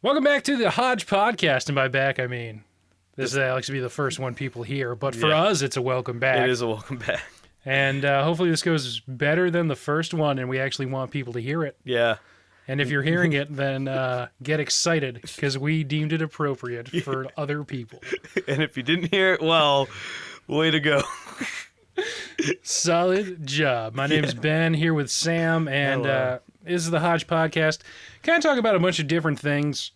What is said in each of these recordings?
Welcome back to the Hodgepodcast, and by back I mean this likes to be the first one people hear, but for us it's a welcome back. It is a welcome back. And hopefully this goes better than the first one, and we actually want people to hear it. Yeah. And if you're hearing it, then get excited, because we deemed it appropriate for other people. And if you didn't hear it, well, way to go. Solid job. My name's Ben, here with Sam, and this is the Hodgepodcast. Kind of talk about a bunch of different things,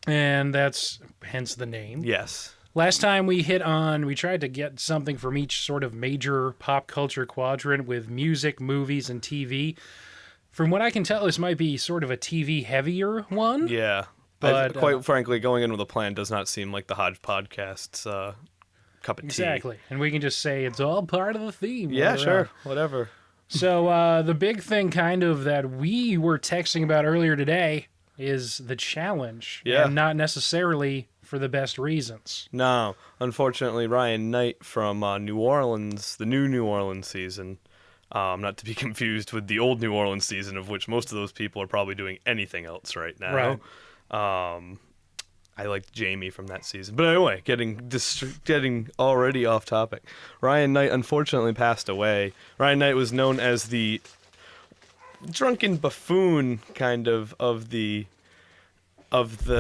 and that's hence the name. Yes. Last time we tried to get something from each sort of major pop culture quadrant with music, movies, and TV. From what I can tell, this might be sort of a TV heavier one. Yeah. But quite frankly, going in with a plan does not seem like the Hodgepodcast's cup of tea. Exactly. And we can just say it's all part of the theme. Yeah, sure. Whatever. So the big thing kind of that we were texting about earlier today is the challenge. Yeah. And not necessarily for the best reasons. No. Unfortunately, Ryan Knight from New Orleans, the new New Orleans season, not to be confused with the old New Orleans season, of which most of those people are probably doing anything else right now. Right. I liked Jamie from that season. But anyway, getting already off topic. Ryan Knight unfortunately passed away. Ryan Knight was known as the drunken buffoon kind of the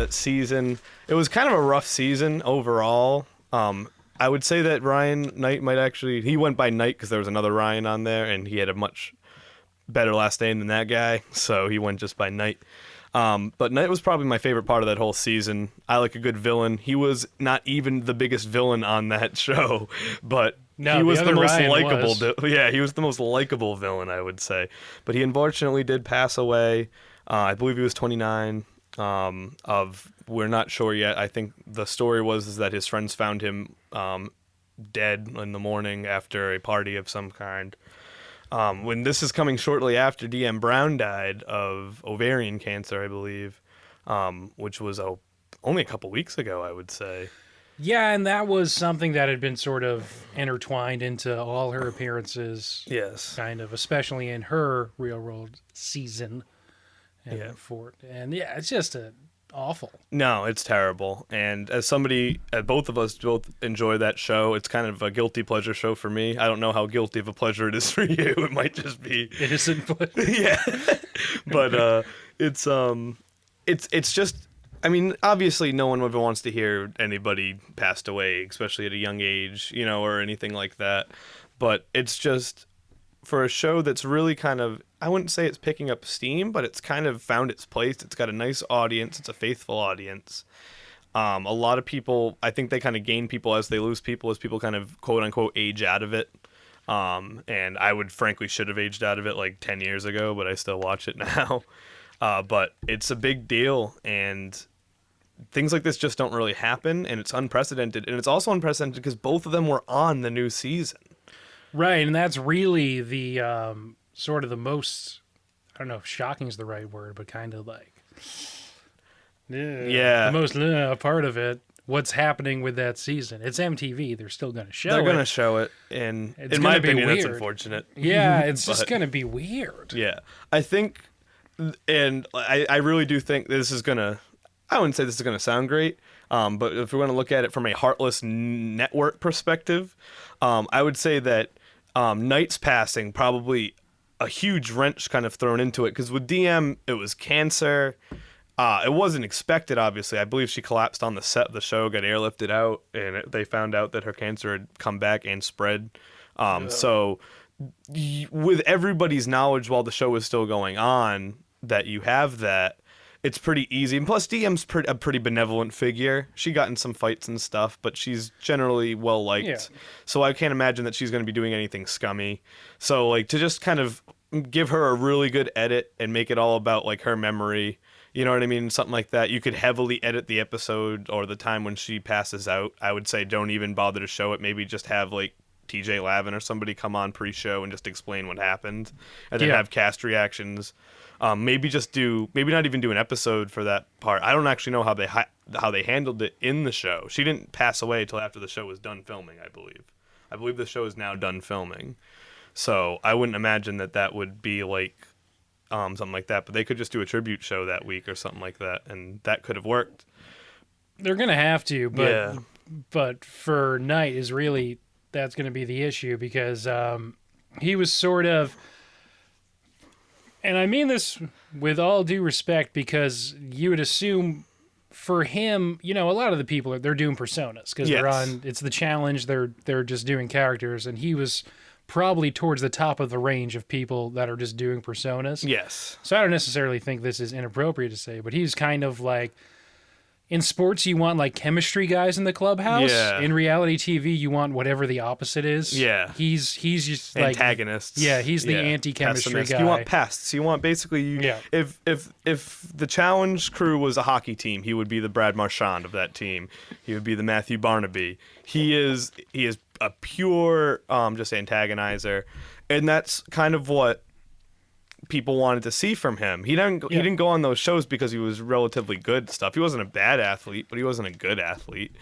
season. It was kind of a rough season overall. I would say that Ryan Knight he went by Knight because there was another Ryan on there, and he had a much better last name than that guy, so he went just by Knight. But Knight was probably my favorite part of that whole season. I like a good villain. He was not even the biggest villain on that show, but he was the most likable. Yeah, he was the most likable villain, I would say. But he unfortunately did pass away. I believe he was 29. We're not sure yet. I think the story was that his friends found him dead in the morning after a party of some kind. When this is coming shortly after DM Brown died of ovarian cancer, I believe, which was only a couple weeks ago, I would say. Yeah, and that was something that had been sort of intertwined into all her appearances. Yes. Kind of, especially in her Real World season. And it's just awful. No, it's terrible. And as somebody, both of us both enjoy that show. It's kind of a guilty pleasure show for me. I don't know how guilty of a pleasure it is for you. It might just be innocent pleasure. Yeah. But it's just, I mean, obviously no one ever wants to hear anybody passed away, especially at a young age, or anything like that. But it's just, for a show that's really kind of, I wouldn't say it's picking up steam, but it's kind of found its place. It's got a nice audience. It's a faithful audience. A lot of people, I think they kind of gain people as they lose people, as people kind of quote unquote age out of it. And I should have aged out of it like 10 years ago, but I still watch it now. But it's a big deal, and things like this just don't really happen, and it's unprecedented. And it's also unprecedented because both of them were on the new season. Right, and that's really the sort of the most, I don't know if shocking is the right word, but kind of like, the most part of it. What's happening with that season? It's MTV. They're still going to show it. They're going to show it, and in my opinion, that's unfortunate. Yeah, it's just going to be weird. Yeah, I think, and I really do think this is going to, I wouldn't say this is going to sound great, but if we're going to look at it from a heartless network perspective, I would say that Knight's passing probably a huge wrench kind of thrown into it, because with DM it was cancer. It wasn't expected, obviously. I believe she collapsed on the set of the show, got airlifted out, and they found out that her cancer had come back and spread. So with everybody's knowledge while the show was still going on that you have that, it's pretty easy. And plus, DM's a pretty benevolent figure. She got in some fights and stuff, but she's generally well-liked. Yeah. So I can't imagine that she's going to be doing anything scummy. So, like, to just kind of give her a really good edit and make it all about, like, her memory, you know what I mean? Something like that. You could heavily edit the episode or the time when she passes out. I would say don't even bother to show it. Maybe just have, like, TJ Lavin or somebody come on pre-show and just explain what happened. And then have cast reactions. Maybe not even do an episode for that part. I don't actually know how they handled it in the show. She didn't pass away until after the show was done filming, I believe. I believe the show is now done filming. So I wouldn't imagine that would be like something like that. But they could just do a tribute show that week or something like that, and that could have worked. They're gonna have to, but Yeah. but for Knight is really that's gonna be the issue because he was sort of, and I mean this with all due respect because you would assume for him, a lot of the people they're doing personas because they're Yes. on. It's the challenge. They're just doing characters, and he was probably towards the top of the range of people that are just doing personas. Yes. So I don't necessarily think this is inappropriate to say, but he's kind of like in sports you want like chemistry guys in the clubhouse. Yeah. In reality TV you want whatever the opposite is. Yeah. He's just like Antagonists. Yeah, he's the anti-chemistry Pessimist. guy. You want pests. You want basically Yeah. if the challenge crew was a hockey team, he would be the Brad Marchand of that team. He would be the Matthew Barnaby. He is a pure just antagonizer, and that's kind of what people wanted to see from him. He didn't go on those shows because he was relatively good at stuff. He wasn't a bad athlete, but he wasn't a good athlete.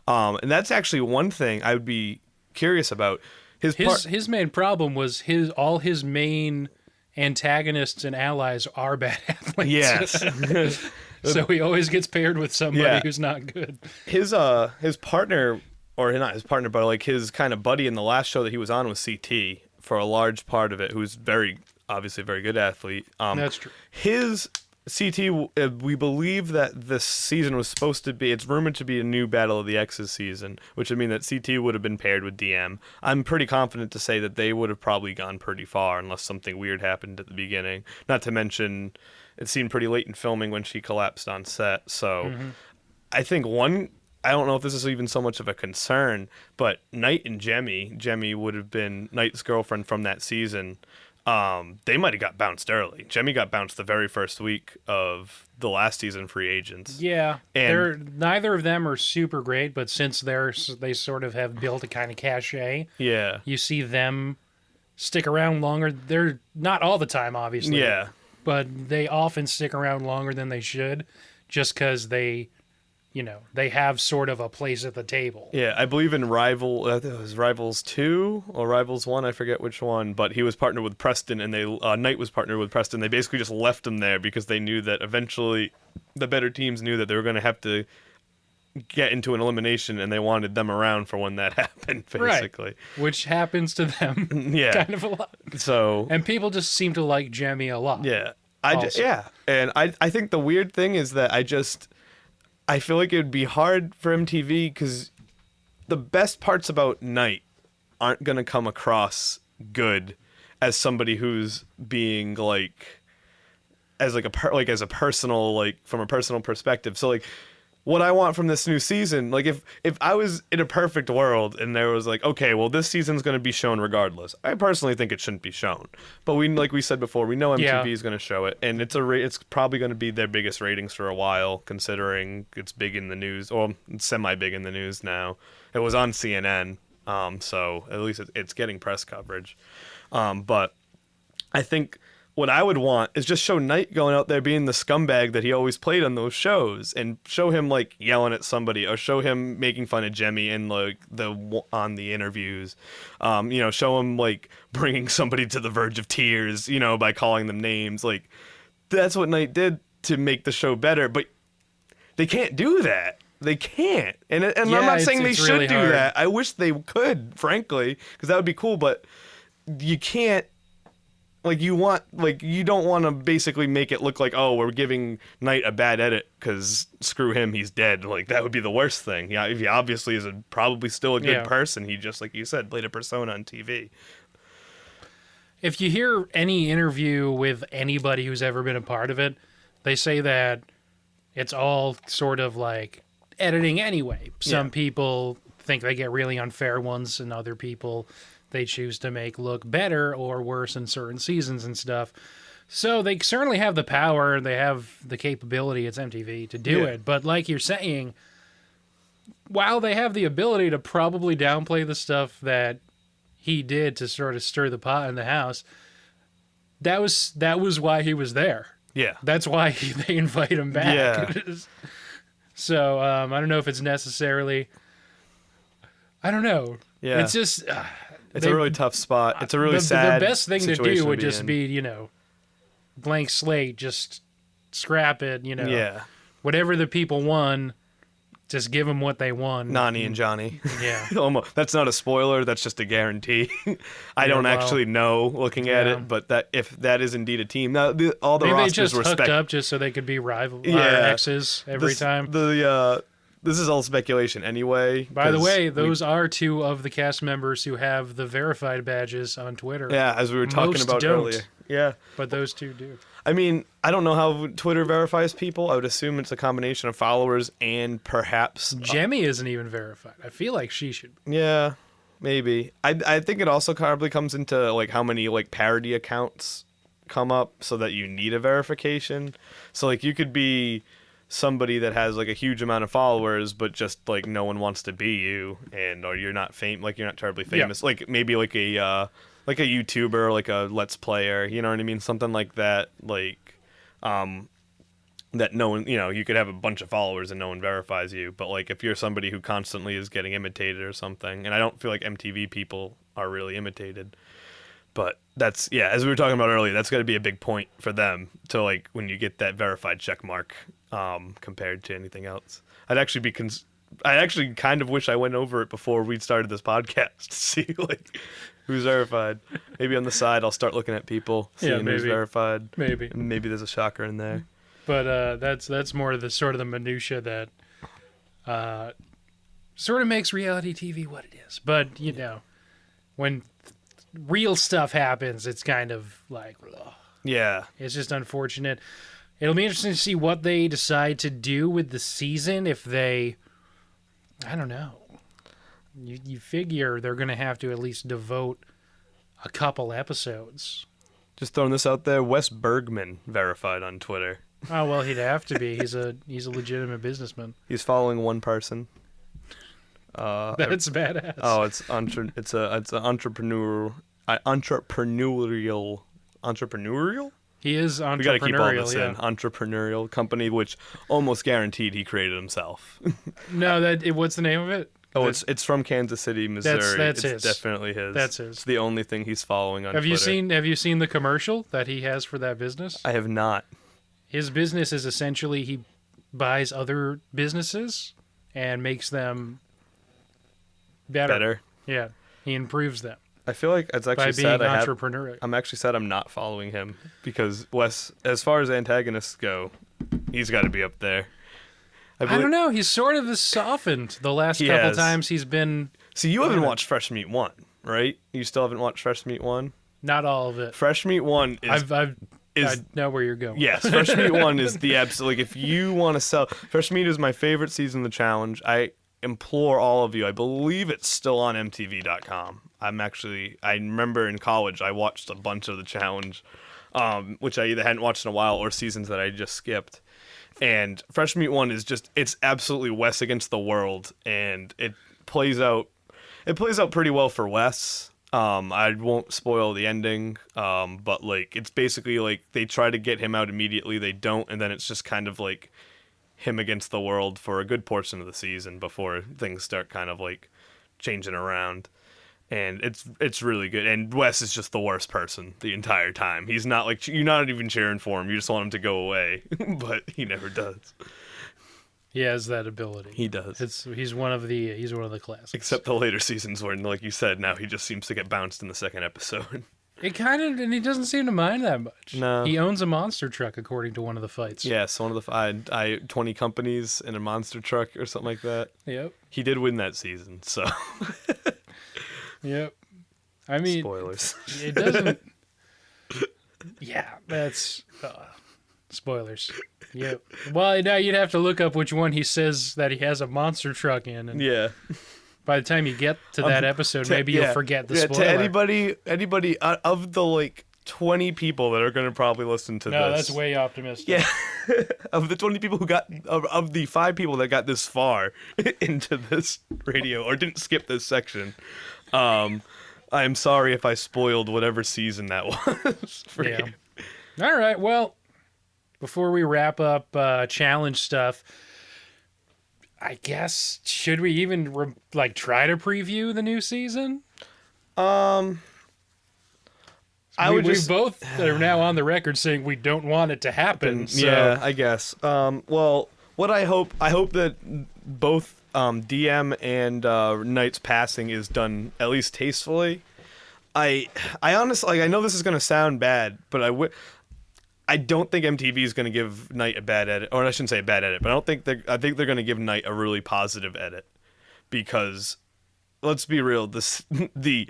And that's actually one thing I would be curious about. His main problem was all his main antagonists and allies are bad athletes. Yes. So he always gets paired with somebody who's not good. His partner, or not his partner, but like his kind of buddy in the last show that he was on was CT for a large part of it, who's obviously a very good athlete. That's true. His CT, we believe that this season was supposed to be, it's rumored to be a new Battle of the X's season, which would mean that CT would have been paired with DM. I'm pretty confident to say that they would have probably gone pretty far unless something weird happened at the beginning. Not to mention, it seemed pretty late in filming when she collapsed on set. So I think I don't know if this is even so much of a concern, but Knight and Jemmy would have been Knight's girlfriend from that season. They might have got bounced early. Jemmy got bounced the very first week of the last season free agents. Yeah, And neither of them are super great, but since they sort of have built a kind of cachet, yeah, you see them stick around longer. They're not all the time, obviously. yeah, But they often stick around longer than they should, just because they have sort of a place at the table. yeah. I believe in it was Rivals 2 or Rivals 1, I forget which one, but he was partnered with Preston, and Knight was partnered with Preston. They basically just left him there because they knew that eventually the better teams knew that they were going to have to get into an elimination, and they wanted them around for when that happened, basically. Right. Which happens to them Yeah. kind of a lot. So And people just seem to like Jemmy a lot. yeah, Also. and I think the weird thing is that I feel like it would be hard for MTV because the best parts about Knight aren't gonna come across good as somebody who's being like as like as a personal, like from a personal perspective. So like what I want from this new season, like if I was in a perfect world and there was like, okay, well this season's going to be shown regardless. I personally think it shouldn't be shown, but like we said before, we know MTV is going to show it, and it's probably going to be their biggest ratings for a while, considering it's big in the news, or it's semi big in the news now. It was on CNN, so at least it's getting press coverage. But I think what I would want is just show Knight going out there being the scumbag that he always played on those shows, and show him like yelling at somebody, or show him making fun of Jemmy in like on the interviews. Show him like bringing somebody to the verge of tears, by calling them names. Like that's what Knight did to make the show better, but they can't do that. They can't, and I'm not saying they should really do hard. That. I wish they could, frankly, because that would be cool. But you can't. Like you don't want to basically make it look like, oh, we're giving Knight a bad edit because screw him, he's dead. Like that would be the worst thing. Yeah, he obviously is probably still a good person. He just, like you said, played a persona on TV. If you hear any interview with anybody who's ever been a part of it, they say that it's all sort of like editing anyway. Some people think they get really unfair ones, and other people they choose to make look better or worse in certain seasons and stuff. So they certainly have the power, they have the capability, it's MTV, to do it. But like you're saying, while they have the ability to probably downplay the stuff that he did to sort of stir the pot in the house, that was why he was there. Yeah. That's why they invite him back. Yeah. So I don't know if it's necessarily... I don't know. Yeah. It's just... It's a really tough spot. It's a really sad The best thing to do would just be, blank slate, just scrap it, Yeah. Whatever the people won, just give them what they won. Nani and Johnny. Yeah. Almost. That's not a spoiler. That's just a guarantee. I don't actually know looking at it, but that if that is indeed a team, now all the Maybe they rosters just were hooked up just so they could be rival exes every time. This is all speculation anyway. By the way, those are two of the cast members who have the verified badges on Twitter. Yeah, as we were talking Most about don't, earlier. Yeah. But those two do. I mean, I don't know how Twitter verifies people. I would assume it's a combination of followers and perhaps... Jemmy isn't even verified. I feel like she should be. Yeah, maybe. I think it also probably comes into like how many like parody accounts come up so that you need a verification. So like you could be somebody that has like a huge amount of followers but just like no one wants to be you, and or you're not you're not terribly famous. Yeah. Like maybe like a YouTuber, like a Let's Player, you know what I mean? Something like that, like, that no one, you could have a bunch of followers and no one verifies you. But, like, if you're somebody who constantly is getting imitated or something, and I don't feel like MTV people are really imitated. But that's, as we were talking about earlier, that's got to be a big point for them to, like, when you get that verified check mark compared to anything else. I actually kind of wish I went over it before we started this podcast to see, like... who's verified. Maybe on the side I'll start looking at people, seeing who's verified. Maybe there's a shocker in there. But that's more of the sort of the minutia that sort of makes reality TV what it is. But, when real stuff happens, it's kind of like, ugh. Yeah. It's just unfortunate. It'll be interesting to see what they decide to do with the season if they, I don't know. You figure they're going to have to at least devote a couple episodes. Just throwing this out there, Wes Bergman verified on Twitter. Oh, well, he'd have to be. He's a legitimate businessman. He's following one person. That's badass. Oh, it's an entrepreneurial. He is entrepreneurial. We got to keep all this in. Entrepreneurial company, which almost guaranteed he created himself. No, what's the name of it? Oh, it's from Kansas City, Missouri. That's it's his. Definitely his. That's his. It's the only thing he's following on Twitter. Have you seen the commercial that he has for that business? I have not. His business is essentially he buys other businesses and makes them better. Yeah, he improves them. I feel like it's actually by being entrepreneurial. I'm actually sad I'm not following him because Wes, as far as antagonists go, he's got to be up there. I don't know. He's sort of softened the last couple times he's been. See, you haven't watched Fresh Meat 1, right? You still haven't watched Fresh Meat 1? Not all of it. Fresh Meat 1 is... I know where you're going. Yes, Fresh Meat 1 is the absolute... Like, if you want to sell... Fresh Meat is my favorite season of the challenge. I implore all of you. I believe it's still on MTV.com. I remember in college, I watched a bunch of the challenge, which I either hadn't watched in a while or seasons that I just skipped. And Fresh Meat 1 is just, it's absolutely Wes against the world, and it plays out pretty well for Wes. I won't spoil the ending, but like it's basically like they try to get him out immediately, they don't, and then it's just kind of like him against the world for a good portion of the season before things start kind of like changing around. And it's really good. And Wes is just the worst person the entire time. He's not like, you're not even cheering for him. You just want him to go away. But he never does. He has that ability. He does. He's one of the classics. Except the later seasons when, like you said, now he just seems to get bounced in the second episode. And he doesn't seem to mind that much. No. He owns a monster truck, according to one of the fights. Yes, one of the 20 companies in a monster truck or something like that. Yep. He did win that season, so... Yep. I mean, spoilers. It doesn't. Yeah, that's spoilers. Yep. Well, now you'd have to look up which one he says that he has a monster truck in. And yeah. By the time you get to that episode, maybe you'll forget the spoiler. To anybody of the like 20 people that are going to probably listen to this. No, that's way optimistic. Yeah. Of the 20 people who got, of the 5 people that got this far into this radio or didn't skip this section, I'm sorry if I spoiled whatever season that was for you. All right. Well, before we wrap up challenge stuff, I guess, should we even try to preview the new season? I We both are now on the record saying we don't want it to happen. So. Yeah, I guess. Well, what I hope that both DM and Knight's passing is done at least tastefully. I honestly, I know this is gonna sound bad, but I don't think MTV is gonna give Knight a bad edit, or I shouldn't say a bad edit, but I think they're gonna give Knight a really positive edit, because let's be real, the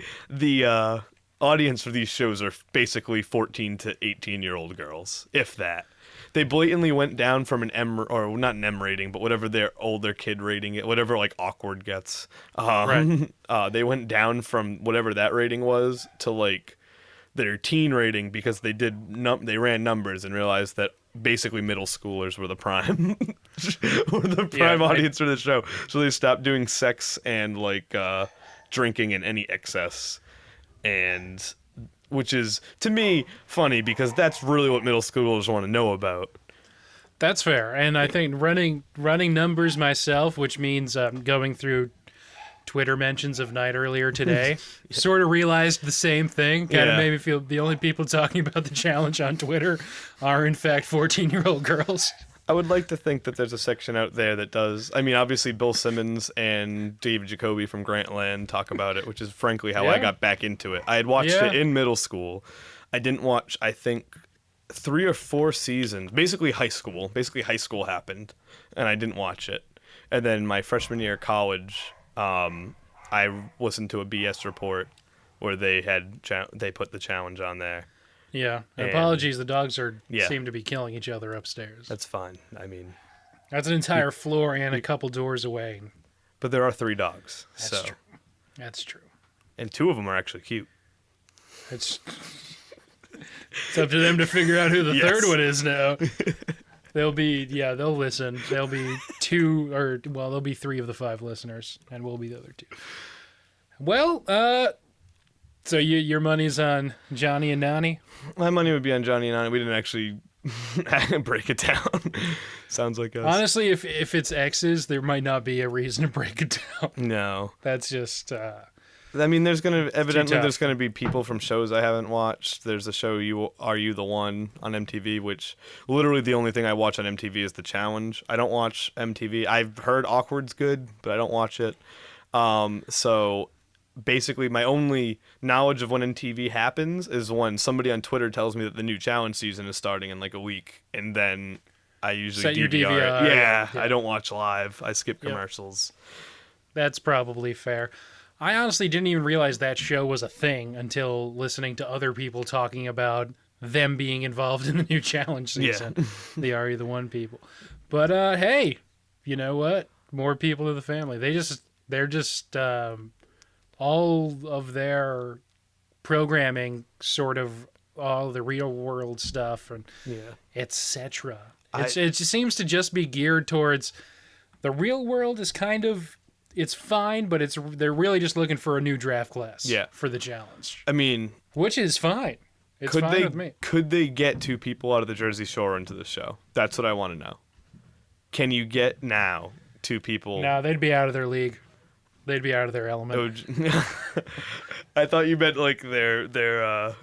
audience for these shows are basically 14 to 18-year-old girls, if that. They blatantly went down from an M, or not an M rating, but whatever their older kid rating, whatever like Awkward gets. Right. They went down from whatever that rating was to like their teen rating, because they ran numbers and realized that basically middle schoolers were the prime audience for the show. So they stopped doing sex and like drinking in any excess, and which is to me funny, because that's really what middle schoolers want to know about. That's fair, and I think running numbers myself, which means going through Twitter mentions of Knight earlier today, sort of realized the same thing. Kind of made me feel the only people talking about the challenge on Twitter are in fact 14-year-old girls. I would like to think that there's a section out there that does. I mean, obviously Bill Simmons and David Jacoby from Grantland talk about it, which is frankly how I got back into it. I had watched it in middle school. I didn't watch, I think, 3 or 4 seasons. Basically high school. Basically high school happened, and I didn't watch it. And then my freshman year of college, I listened to a BS report where they put the challenge on there. Yeah. Apologies, the dogs seem to be killing each other upstairs. That's fine. I mean, that's an entire floor and a couple doors away. But there are 3 dogs. That's true. That's true. And 2 of them are actually cute. It's up to them to figure out who the third one is now. They'll listen. There'll be 2, or well, there'll be 3 of the 5 listeners, and we'll be the other 2. Well, so your money's on Johnny and Nani? My money would be on Johnny and Nani. We didn't actually break it down. Sounds like us. Honestly, if it's exes, there might not be a reason to break it down. No. That's just... I mean, there's going to be people from shows I haven't watched. There's a show, Are You the One, on MTV, which literally the only thing I watch on MTV is The Challenge. I don't watch MTV. I've heard Awkward's good, but I don't watch it. So basically my only knowledge of when MTV happens is when somebody on Twitter tells me that the new challenge season is starting in like a week, and then I usually set your DVR. DVR. Yeah, I don't watch live. I skip commercials. That's probably fair. I honestly didn't even realize that show was a thing until listening to other people talking about them being involved in the new challenge season. Yeah. The Are You the One people. But hey, you know what? More people to the family. They're just all of their programming, sort of all the real world stuff and etc. It just seems to just be geared towards the real world. Is kind of, it's fine, but they're really just looking for a new draft class for the challenge. I mean, which is fine. It's fine with me. Could they get 2 people out of the Jersey Shore into the show? That's what I want to know. Can you get now 2 people? No, they'd be out of their league. They'd be out of their element. I thought you meant like their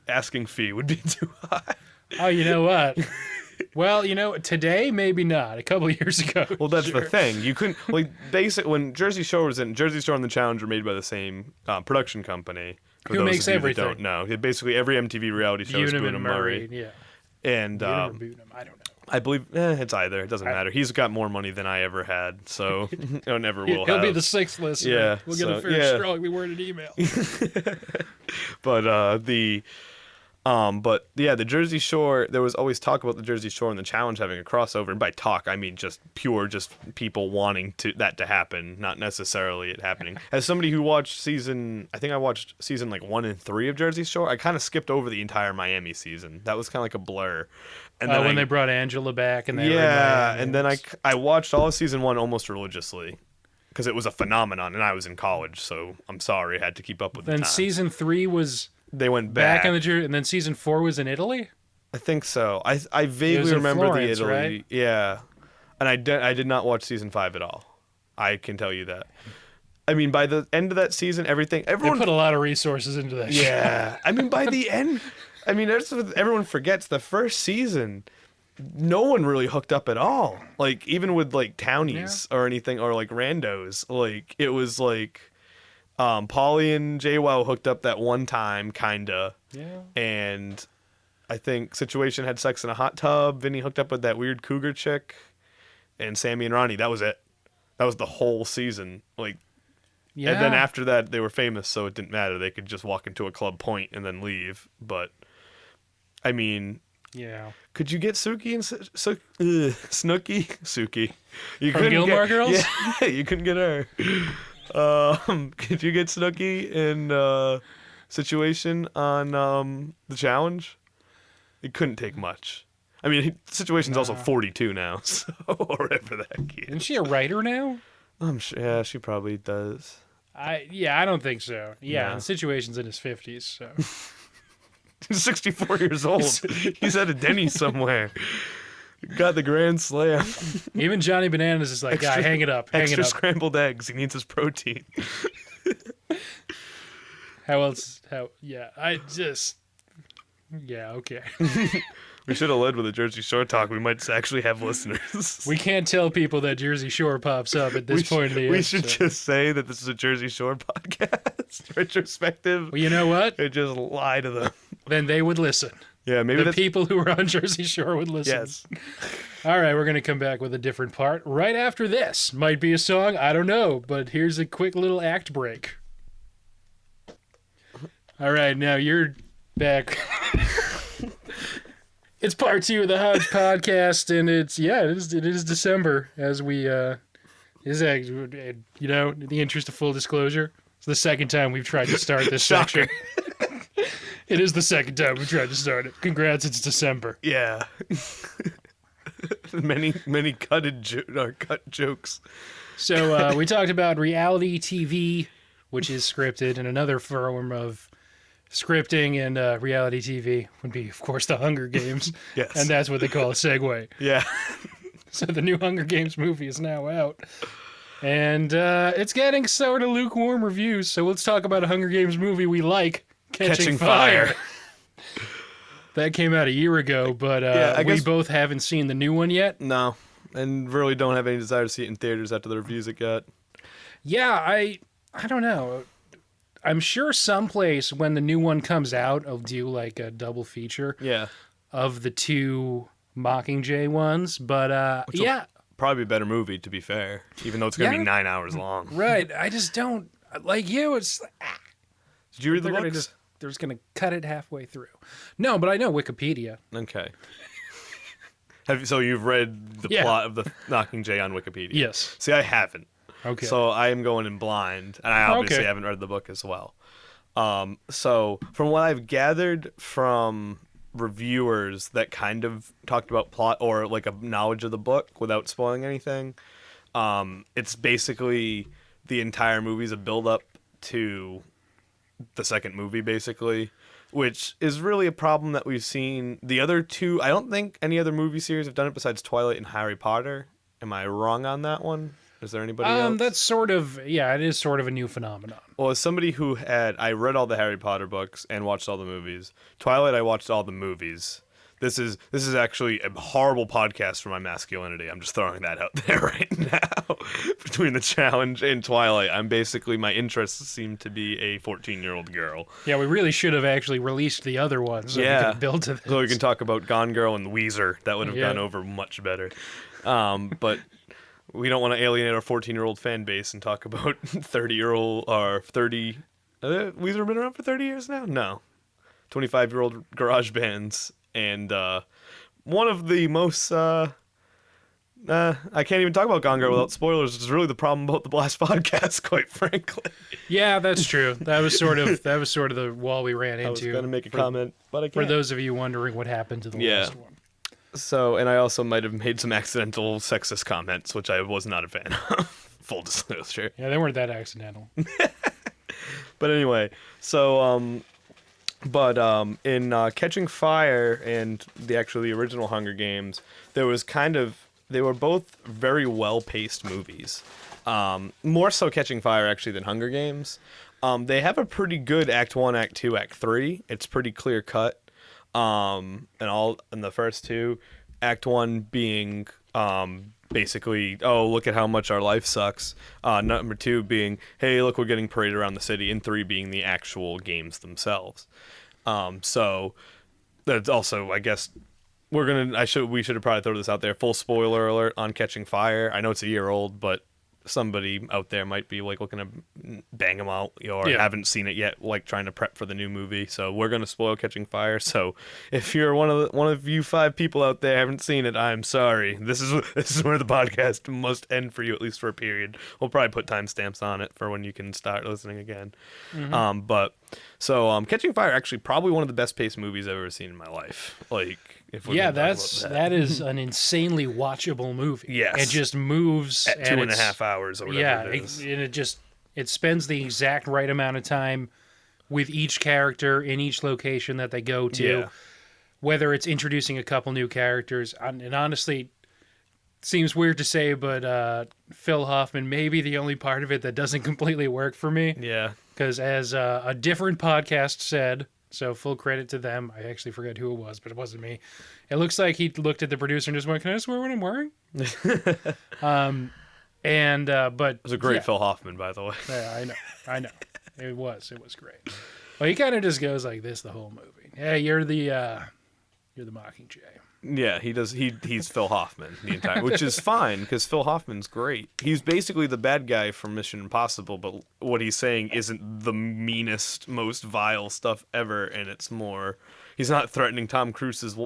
asking fee would be too high. Oh, you know what? Well, today maybe not. A couple of years ago. Well, that's the thing. You couldn't when Jersey Shore was in, Jersey Shore and The Challenge were made by the same production company. Who makes everything? Don't know. Basically, every MTV reality show is Boone and Murray. Yeah. And I don't know. I believe it's either. It doesn't matter. He's got more money than I ever had, so I never will. He'll be the 6th listener. Yeah, we'll get a very strongly worded email. But the Jersey Shore. There was always talk about the Jersey Shore and the Challenge having a crossover. And by talk, I mean just people wanting that to happen, not necessarily it happening. As somebody who watched I watched season like 1 and 3 of Jersey Shore. I kind of skipped over the entire Miami season. That was kind of like a blur. And then when they brought Angela back, and and then I watched all of season 1 almost religiously because it was a phenomenon, and I was in college, so I'm sorry I had to keep up with the Then times. Season 3 was they went back in the and then season 4 was in Italy. I think so. I vaguely remember Florence, the Italy, right? yeah, and I did not watch season 5 at all. I can tell you that. I mean, by the end of that season, They everyone put a lot of resources into that show. yeah. I mean, by the end, I mean, that's what everyone forgets. The first season, no one really hooked up at all. Like, even with like townies or anything, or like randos. Like, it was like, Paulie and JWoww hooked up that one time, kinda. Yeah. And I think Situation had sex in a hot tub. Vinny hooked up with that weird cougar chick. And Sammy and Ronnie, that was it. That was the whole season. Like, Yeah. and then after that, they were famous, so it didn't matter. They could just walk into a club point and then leave. But, I mean, yeah. could you get Suki and Snooki? Suki. You From couldn't Gilmore get, Girls? Yeah, you couldn't get her. Could you get Snooki in Situation on the challenge? It couldn't take much. I mean, Situation's also 42 now, so whatever the heck he is. Isn't she a writer now? I'm sure, yeah, she probably does. I don't think so. Yeah, No. the Situation's in his 50s, so. He's 64 years old. He's at a Denny's somewhere. Got the Grand Slam. Even Johnny Bananas is like, guy, hang it up, hang it Extra up. scrambled eggs. He needs his protein. How else? Yeah, yeah, okay. We should have led with a Jersey Shore talk. We might actually have listeners. We can't tell people that Jersey Shore pops up at this point in the We episode. should just say that this is a Jersey Shore podcast. Retrospective. Well, you know what? And just lie to them. Then they would listen. Yeah, maybe The that's... people who are on Jersey Shore would listen. Yes. All right, we're going to come back with a different part right after this. Might be a song, I don't know, but here's a quick little act break. All right, now you're back. It's part 2 of the Hodgepodcast, and it is December as we in the interest of full disclosure, it's the second time we've tried to start this section. It is the second time we tried to start it. Congrats, it's December. Yeah. many cut jokes. So we talked about reality TV, which is scripted, and another form of scripting and reality TV would be, of course, the Hunger Games. Yes. And that's what they call a segue. Yeah. So the new Hunger Games movie is now out. And it's getting sort of lukewarm reviews. So let's talk about a Hunger Games movie we like, Catching Fire. That came out a year ago, but I we guess... both haven't seen the new one yet. No. And really don't have any desire to see it in theaters after the reviews it got. Yeah, I don't know. I'm sure someplace when the new one comes out, I'll do like a double feature of the two Mockingjay ones. But yeah. Probably a better movie, to be fair, even though it's going to be 9 hours long. Right. I just don't, like you, it's like, Did you read the books? They're just going to cut it halfway through. No, but I know Wikipedia. Okay. So you've read the plot of the Mockingjay on Wikipedia? Yes. See, I haven't. Okay. So I am going in blind, and I obviously haven't read the book as well. So from what I've gathered from reviewers that kind of talked about plot or like a knowledge of the book without spoiling anything, it's basically the entire movie's a build-up to the second movie, basically, which is really a problem that we've seen. The other two, I don't think any other movie series have done it besides Twilight and Harry Potter. Am I wrong on that one? Is there anybody else? That's sort of, it is sort of a new phenomenon. Well, as somebody who I read all the Harry Potter books and watched all the movies. Twilight, I watched all the movies. This is actually a horrible podcast for my masculinity. I'm just throwing that out there right now. Between the challenge and Twilight, my interests seem to be a 14-year-old girl. Yeah, we really should have actually released the other ones so we could build to this. So we can talk about Gone Girl and Weezer. That would have gone over much better. But we don't want to alienate our 14-year-old fan base and talk about 30-year-old or 30. Weezer been around for 30 years now? No. 25-year-old garage bands. And one of the most, I can't even talk about Gone Girl without spoilers, which is really the problem about the last podcast, quite frankly. Yeah, that's true. That was sort of the wall we ran into. I was going to make a comment, but I can't. For those of you wondering what happened to the last one. So, and I also might have made some accidental sexist comments, which I was not a fan of. Full disclosure. Yeah, they weren't that accidental. But anyway, so, in Catching Fire and the original Hunger Games, they were both very well-paced movies. More so Catching Fire actually than Hunger Games. They have a pretty good Act 1, Act 2, Act 3. It's pretty clear cut. And all in the first two, Act 1 being basically, oh, look at how much our life sucks. Number 2 being, hey, look, we're getting paraded around the city. And 3 being the actual games themselves. So that's also, I guess, we should have probably thrown this out there. Full spoiler alert on Catching Fire. I know it's a year old, but somebody out there might be like looking to bang them out or haven't seen it yet, like trying to prep for the new movie. So we're gonna spoil Catching Fire. So if you're one of you 5 people out there haven't seen it, I'm sorry. This is where the podcast must end for you, at least for a period. We'll probably put timestamps on it for when you can start listening again. Mm-hmm. Catching Fire actually probably one of the best paced movies I've ever seen in my life. Like. That is an insanely watchable movie. Yes. It just moves at 2.5 hours or whatever it is. It spends the exact right amount of time with each character in each location that they go to. Yeah. Whether it's introducing a couple new characters, and honestly, seems weird to say, but Phil Hoffman may be the only part of it that doesn't completely work for me. Yeah. Because as a different podcast said, so full credit to them. I actually forget who it was, but it wasn't me. It looks like he looked at the producer and just went, "Can I just wear what I'm wearing?" But it was a great Phil Hoffman, by the way. Yeah, I know. It was great. Well, he kind of just goes like this the whole movie. Hey, you're the Mockingjay. Yeah, he does. He's Phil Hoffman the entire, which is fine because Phil Hoffman's great. He's basically the bad guy from Mission Impossible, but what he's saying isn't the meanest, most vile stuff ever, and it's more. He's not threatening Tom Cruise's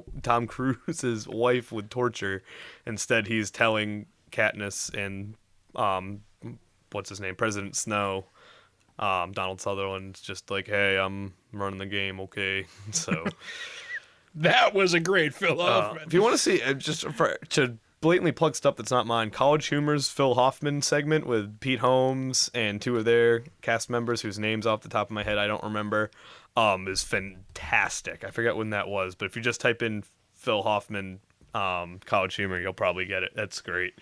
wife with torture. Instead, he's telling Katniss and what's his name, President Snow, Donald Sutherland's just like, hey, I'm running the game, okay? So. That was a great Phil Hoffman. If you want to see, to blatantly plug stuff that's not mine, College Humor's Phil Hoffman segment with Pete Holmes and 2 of their cast members whose names off the top of my head I don't remember, is fantastic. I forget when that was, but if you just type in Phil Hoffman College Humor, you'll probably get it. That's great.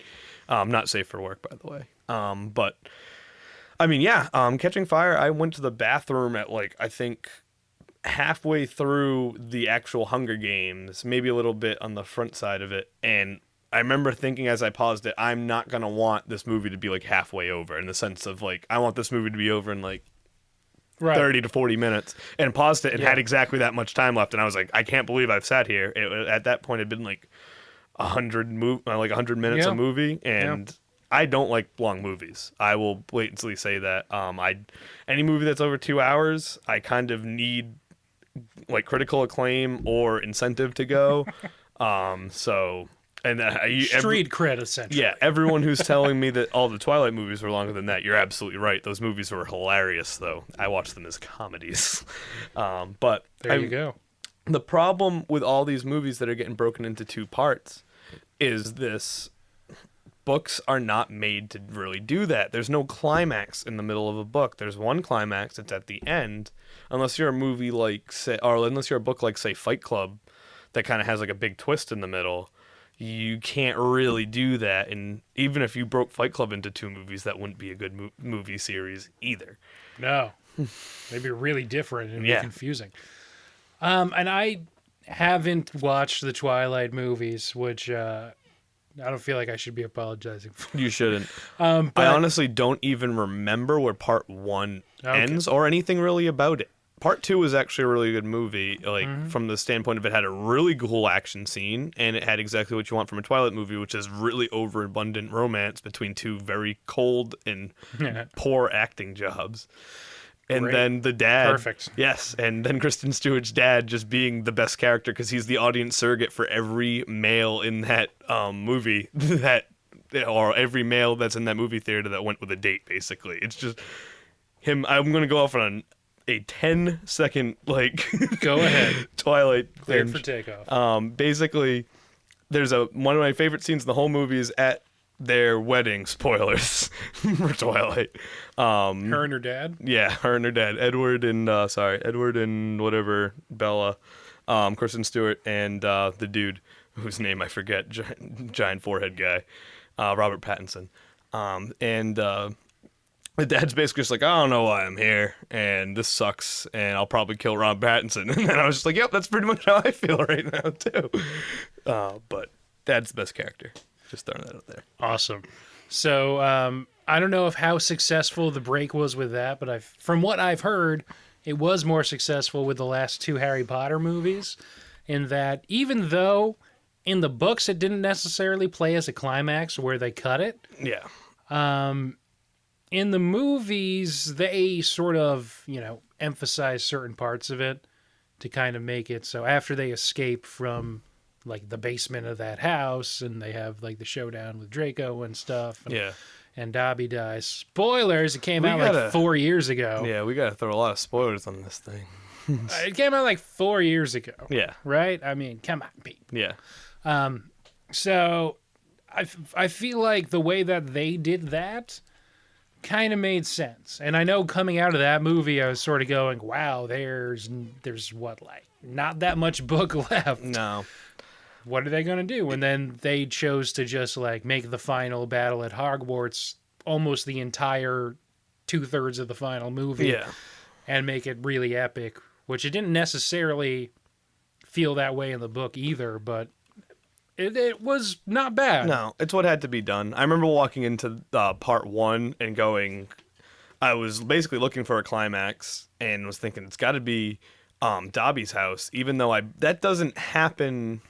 Not safe for work, by the way. But I mean, yeah, Catching Fire, I went to the bathroom at I think halfway through the actual Hunger Games, maybe a little bit on the front side of it, and I remember thinking as I paused it, I'm not gonna want this movie to be halfway over, in the sense of I want this movie to be over in 30 to 40 minutes, and paused it and had exactly that much time left, and I was like, I can't believe I've sat here. At that point, it'd been 100 minutes a movie, and I don't like long movies. I will blatantly say that. Any movie that's over 2 hours, I kind of need critical acclaim or incentive to go. Street cred, essentially. Yeah, everyone who's telling me that all the Twilight movies were longer than that, you're absolutely right. Those movies were hilarious, though. I watched them as comedies. But there you go. The problem with all these movies that are getting broken into 2 parts is this. Books are not made to really do that. There's no climax in the middle of a book. There's one climax. It's at the end. Unless you're a movie unless you're a book like, say, Fight Club, that kind of has a big twist in the middle, you can't really do that. And even if you broke Fight Club into 2 movies, that wouldn't be a good movie series either. No. They'd be really different and be confusing. And I haven't watched the Twilight movies, which... I don't feel like I should be apologizing for. You shouldn't. But I honestly don't even remember where part 1 ends or anything really about it. Part 2 was actually a really good movie, from the standpoint of it had a really cool action scene, and it had exactly what you want from a Twilight movie, which is really overabundant romance between 2 very cold and poor acting jobs. And then the dad. Perfect. Yes. And then Kristen Stewart's dad just being the best character because he's the audience surrogate for every male in that movie or every male that's in that movie theater that went with a date, basically. It's just him. I'm going to go off on a 10-second, go ahead. Twilight Cleared thing. For takeoff. Basically, there's one of my favorite scenes in the whole movie is at their wedding. Spoilers for Twilight. Her and her dad? Yeah, her and her dad. Edward and whatever, Bella, Kristen Stewart, and the dude whose name I forget, giant forehead guy, Robert Pattinson. And the dad's basically just like, I don't know why I'm here, and this sucks, and I'll probably kill Ron Pattinson. And then I was just like, yep, that's pretty much how I feel right now, too. But Dad's the best character. Just throwing that out there. Awesome. So I don't know if how successful the break was with that, but from what I've heard, it was more successful with the last two Harry Potter movies, in that even though in the books it didn't necessarily play as a climax where they cut it, Yeah. in the movies, they sort of, emphasize certain parts of it to kind of make it so after they escape from, like, the basement of that house and they have, like, the showdown with Draco and stuff. And Dobby dies. Spoilers, it came out like 4 years ago. Yeah, we gotta throw a lot of spoilers on this thing. It came out like 4 years ago. Yeah. Right? I mean, come on, Pete. Yeah. So I feel like the way that they did that kind of made sense. And I know coming out of that movie, I was sort of going, wow, there's what, like, not that much book left. No. What are they going to do? And then they chose to just, like, make the final battle at Hogwarts almost the entire 2/3 of the final movie. Yeah. And make it really epic, which it didn't necessarily feel that way in the book either, but it was not bad. No, it's what had to be done. I remember walking into part 1 and going, I was basically looking for a climax and was thinking it's got to be Dobby's house, even though that doesn't happen.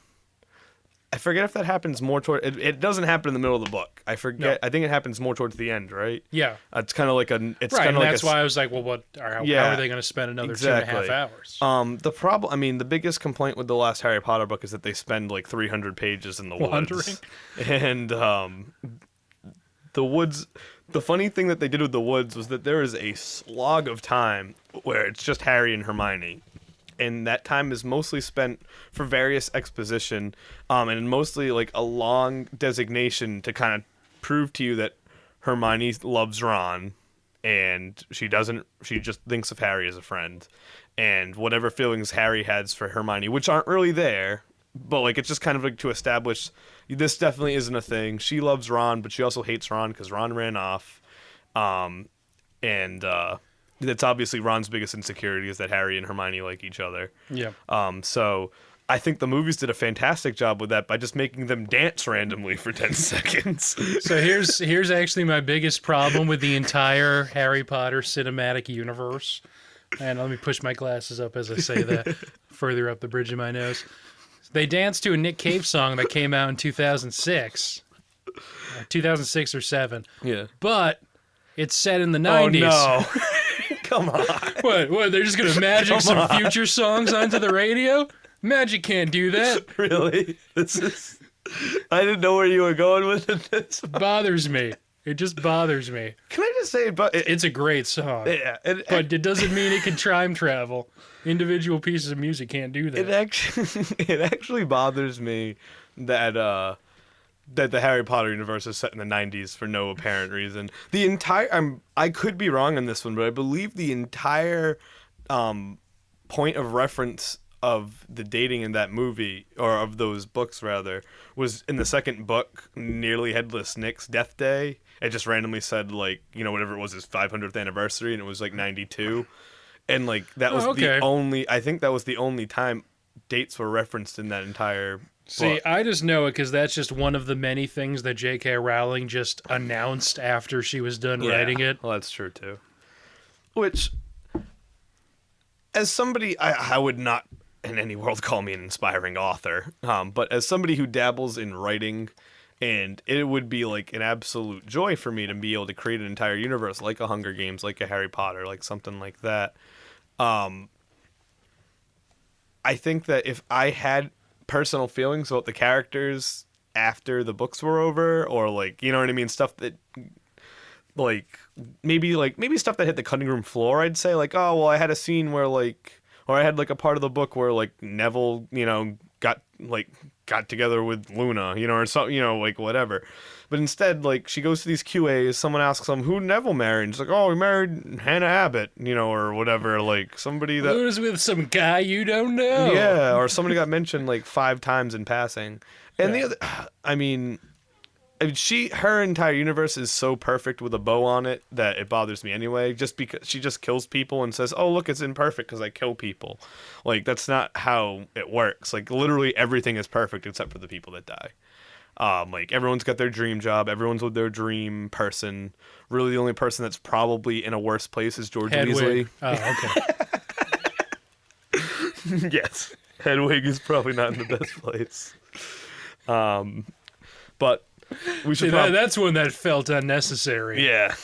I forget if that happens more toward it doesn't happen in the middle of the book. I forget. No. I think it happens more towards the end, right? Yeah. It's kind of like a. It's right, kind of like that's why I was like, well, how are they going to spend another 2.5 hours? The problem. I mean, the biggest complaint with the last Harry Potter book is that they spend like 300 pages in the woods. And the woods. The funny thing that they did with the woods was that there is a slog of time where it's just Harry and Hermione. And that time is mostly spent for various exposition, and mostly like a long designation to kind of prove to you that Hermione loves Ron, and she just thinks of Harry as a friend, and whatever feelings Harry has for Hermione, which aren't really there, but like it's just kind of like to establish this definitely isn't a thing. She loves Ron, but she also hates Ron because Ron ran off, and that's obviously Ron's biggest insecurity is that Harry and Hermione like each other. Yeah. So I think the movies did a fantastic job with that by just making them dance randomly for 10 seconds. So here's actually my biggest problem with the entire Harry Potter cinematic universe. And let me push my glasses up as I say that, further up the bridge of my nose. They danced to a Nick Cave song that came out in 2006. 2006 or 7. Yeah. But it's set in the 90s. Oh, no. Come on. What? They're just going to magic some future songs onto the radio? Magic can't do that. Really? I didn't know where you were going with this. Bothers me. It just bothers me. Can I just say, it's a great song. Yeah, but it doesn't mean it can time travel. Individual pieces of music can't do that. It actually bothers me that the Harry Potter universe is set in the 90s for no apparent reason. I could be wrong on this one, but I believe the entire point of reference of the dating in that movie, or of those books rather, was in the second book, Nearly Headless Nick's death day. It just randomly said, like, whatever it was, his 500th anniversary, and it was like 92. And like that was I think that was the only time dates were referenced in that entire book. See, I just know it because that's just one of the many things that J.K. Rowling just announced after she was done writing it. Well, that's true, too. Which, as somebody, I would not in any world call me an inspiring author, but as somebody who dabbles in writing, and it would be like an absolute joy for me to be able to create an entire universe, like a Hunger Games, like a Harry Potter, like something like that. I think that if I had personal feelings about the characters after the books were over, or like, you know what I mean, stuff that maybe stuff that hit the cutting room floor, I'd say like, oh well, I had a scene where like, or I had like a part of the book where like Neville, got together with Luna, or something, like whatever. But instead, like, she goes to these QAs, someone asks them who Neville married, and she's like, oh, he married Hannah Abbott, or whatever, like, somebody that... Luna's with some guy you don't know. Yeah, or somebody got mentioned, like, 5 times in passing. And the other... I mean, her entire universe is so perfect with a bow on it that it bothers me anyway, just because she just kills people and says, oh, look, it's imperfect because I kill people. Like, that's not how it works. Like, literally everything is perfect except for the people that die. Like, everyone's got their dream job. Everyone's with their dream person. Really, the only person that's probably in a worse place is George Hedwig. Weasley. Oh, okay. Yes. Hedwig is probably not in the best place. But we should that's one that felt unnecessary. Yeah.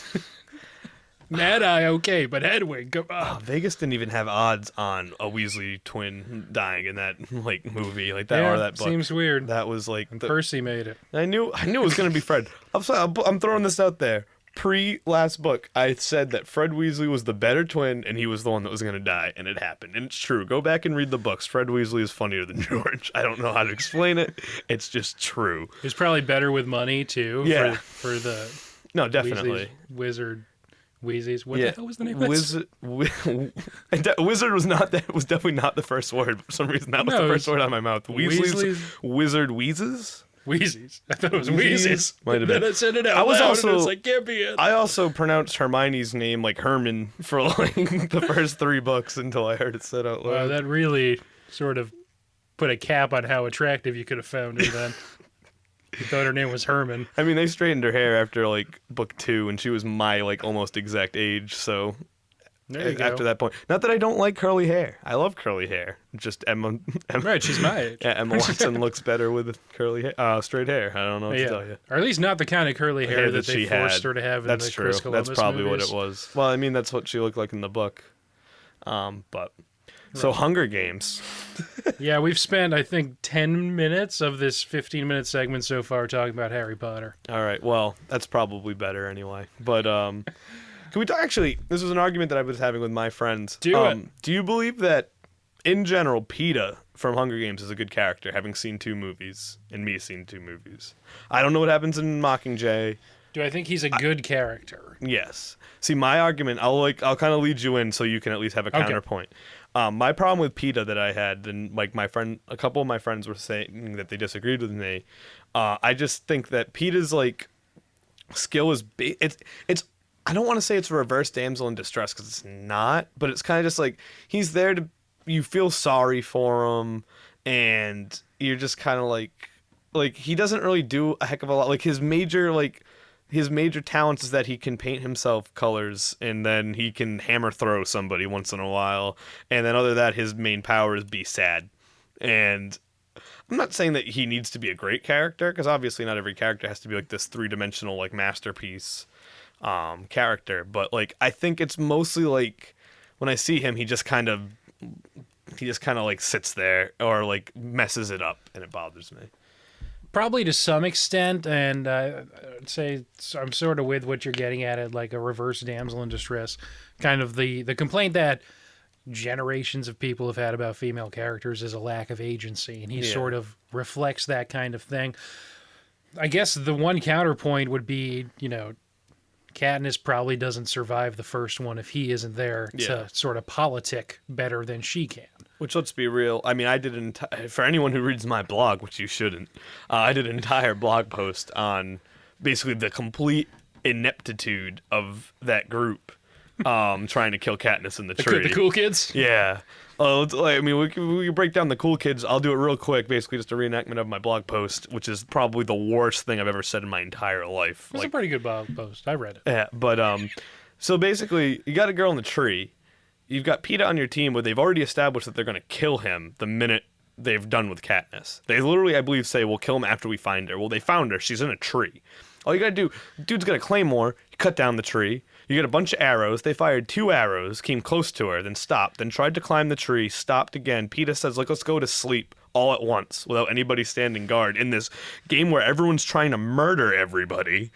Mad Eye, okay, but Hedwig, come on. Vegas didn't even have odds on a Weasley twin dying in that like movie, like that Yeah, or that book. seems weird. That was like Percy made it. I knew it was gonna be Fred. I'm throwing this out there. Pre-last book, I said that Fred Weasley was the better twin, and he was the one that was gonna die, and it happened. And it's true. Go back and read the books. Fred Weasley is funnier than George. I don't know how to explain it. It's just true. He was probably better with money too. Yeah. For the No, definitely. Wizard. Wheezies. What the hell was the name of it? Wizard was not that. Was definitely not the first word. For some reason, that was the first word out of my mouth. Weasley's Wizard Wheezes. Wheezies. I thought it was Wheezes. Might have been. Then I said it out loud, and it's like, can't be it. I also pronounced Hermione's name like Herman for like the first 3 books until I heard it said out loud. Wow, that really sort of put a cap on how attractive you could have found her then. You thought her name was Herman. I mean, they straightened her hair after like book 2, and she was my like almost exact age. So after that point, not that I don't like curly hair. I love curly hair. Just Emma Right, she's my age. Yeah, Emma Watson looks better with curly hair, straight hair. I don't know what to tell you. Or at least not the kind of curly hair that they forced her to have in That's the true. Chris Columbus That's probably movies. what it was. Well, I mean, that's what she looked like in the book. So Hunger Games. Yeah, we've spent, I think, 10 minutes of this 15-minute segment so far talking about Harry Potter. All right. Well, that's probably better anyway. But can we talk? Actually, this was an argument that I was having with my friends. Do you believe that, in general, Peeta from Hunger Games is a good character, having seen 2 movies, and me seeing 2 movies? I don't know what happens in Mockingjay. Do I think he's a good character? Yes. See, my argument, I'll kind of lead you in so you can at least have a counterpoint. My problem with Peeta that I had, and like a couple of my friends were saying that they disagreed with me. I just think that Peeta's like skill is it's. I don't want to say it's a reverse damsel in distress because it's not, but it's kind of just like he's there to. You feel sorry for him, and you're just kind of like he doesn't really do a heck of a lot. Like his major talents is that he can paint himself colors, and then he can hammer throw somebody once in a while. And then other than that, his main power is be sad. And I'm not saying that he needs to be a great character, because obviously not every character has to be like this 3-dimensional like masterpiece character. But like I think it's mostly like when I see him, he just kind of like sits there or like messes it up, and it bothers me. Probably to some extent, and I'd say I'm sort of with what you're getting at it, like a reverse damsel in distress. Kind of the complaint that generations of people have had about female characters is a lack of agency, and he sort of reflects that kind of thing. I guess the one counterpoint would be, Katniss probably doesn't survive the first one if he isn't there to sort of politic better than she can. Which, let's be real, I mean, I did for anyone who reads my blog, which you shouldn't, I did an entire blog post on basically the complete ineptitude of that group trying to kill Katniss in the tree. The cool kids? Yeah. I mean, we can break down the cool kids. I'll do it real quick, basically just a reenactment of my blog post, which is probably the worst thing I've ever said in my entire life. It's a pretty good blog post. I read it. Yeah, but so basically, you got a girl in the tree. You've got Peeta on your team where they've already established that they're going to kill him the minute they've done with Katniss. They literally, I believe, say, we'll kill him after we find her. Well, they found her. She's in a tree. All you got to do, dude's got a claymore. You cut down the tree. You get a bunch of arrows. They fired 2 arrows, came close to her, then stopped, then tried to climb the tree, stopped again. Peeta says, let's go to sleep all at once without anybody standing guard in this game where everyone's trying to murder everybody.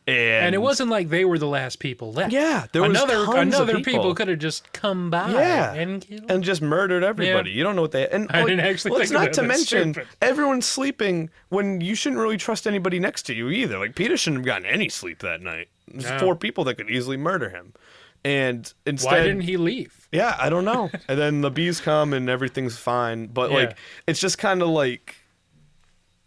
And it wasn't like they were the last people left. Yeah, there was tons of people could have just come by and killed. And just murdered everybody. Yeah. You don't know what they... And I didn't actually think of that. Not to mention, everyone's sleeping when you shouldn't really trust anybody next to you either. Like, Peeta shouldn't have gotten any sleep that night. There's 4 people that could easily murder him. And instead... Why didn't he leave? Yeah, I don't know. And then the bees come and everything's fine. But, like, it's just kind of like...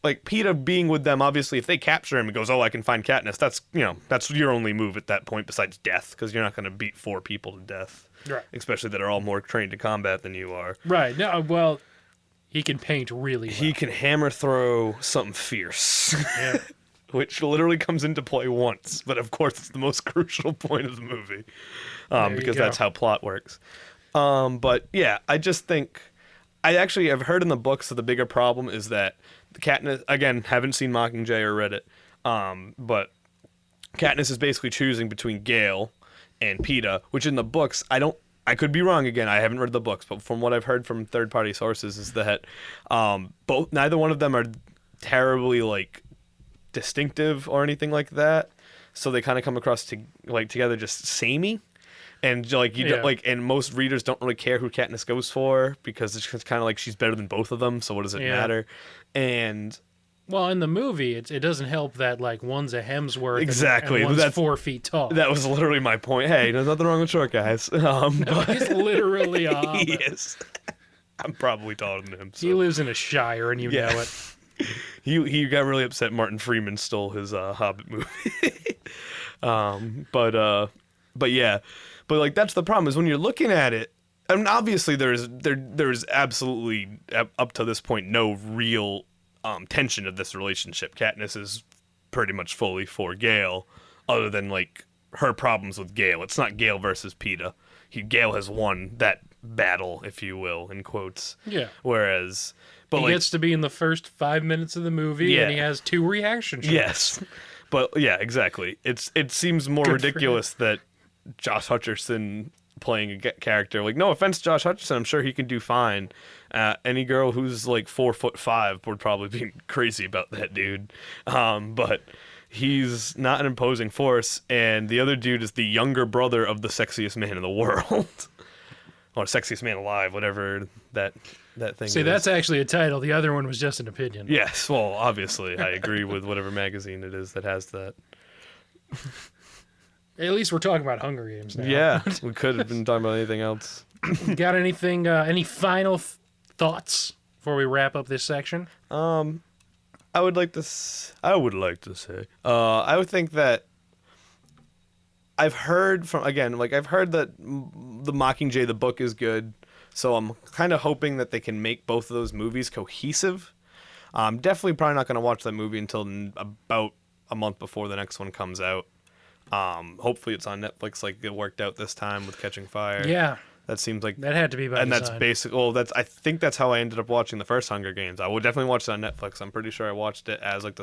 like PETA being with them, obviously, if they capture him and goes, "Oh, I can find Katniss," that's that's your only move at that point besides death, because you're not going to beat 4 people to death, Right. especially that are all more trained to combat than you are. Right. No. Well, he can paint really well. He can hammer throw something fierce, Yeah. which literally comes into play once, but of course it's the most crucial point of the movie, because go. that's how plot works. But yeah, I just think I've heard in the books that the bigger problem is that Katniss, again, haven't seen Mockingjay or read it, but Katniss is basically choosing between Gale and PETA, which in the books, I could be wrong again, I haven't read the books, but from what I've heard from third-party sources is that neither one of them are terribly, like, distinctive or anything like that, so they kind of come across together just samey. And like and most readers don't really care who Katniss goes for because it's just kind of like she's better than both of them. So what does it matter? And well, in the movie, it doesn't help that like one's a Hemsworth, exactly, and one's 4 feet tall. That was literally my point. Hey, there's nothing wrong with short guys. No, he's literally he is. I'm probably taller than him. So. He lives in a shire, and you know it. He got really upset Martin Freeman stole his Hobbit movie. But yeah. But like that's the problem is when you're looking at it, I mean, obviously there's absolutely up to this point no real tension of this relationship. Katniss is pretty much fully for Gale, other than like her problems with Gale. It's not Gale versus PETA. Gale has won that battle, if you will, in quotes. Yeah. Whereas, but he gets to be in the first 5 minutes of the movie, and he has 2 reaction shots. Yes, but yeah, exactly. It seems more ridiculous that Josh Hutcherson playing a character, like, no offense Josh Hutcherson, I'm sure he can do fine. Any girl who's like 4'5" would probably be crazy about that dude, but he's not an imposing force, and the other dude is the younger brother of the sexiest man in the world. Or sexiest man alive, whatever that thing See, is. that's actually a title. The other one was just an opinion. Yes, well, obviously I agree with whatever magazine it is that has that. At least we're talking about Hunger Games now. Yeah, we could have been talking about anything else. Got anything? Any final thoughts before we wrap up this section? I would like to say, I would think that I've heard that the Mockingjay, the book, is good, so I'm kind of hoping that they can make both of those movies cohesive. I'm definitely probably not going to watch that movie until about a month before the next one comes out. Hopefully it's on Netflix like it worked out this time with Catching Fire. Yeah. That seems like that had to be by and design. That's basic. Well, I think that's how I ended up watching the first Hunger Games. I would definitely watch it on Netflix. I'm pretty sure I watched it as like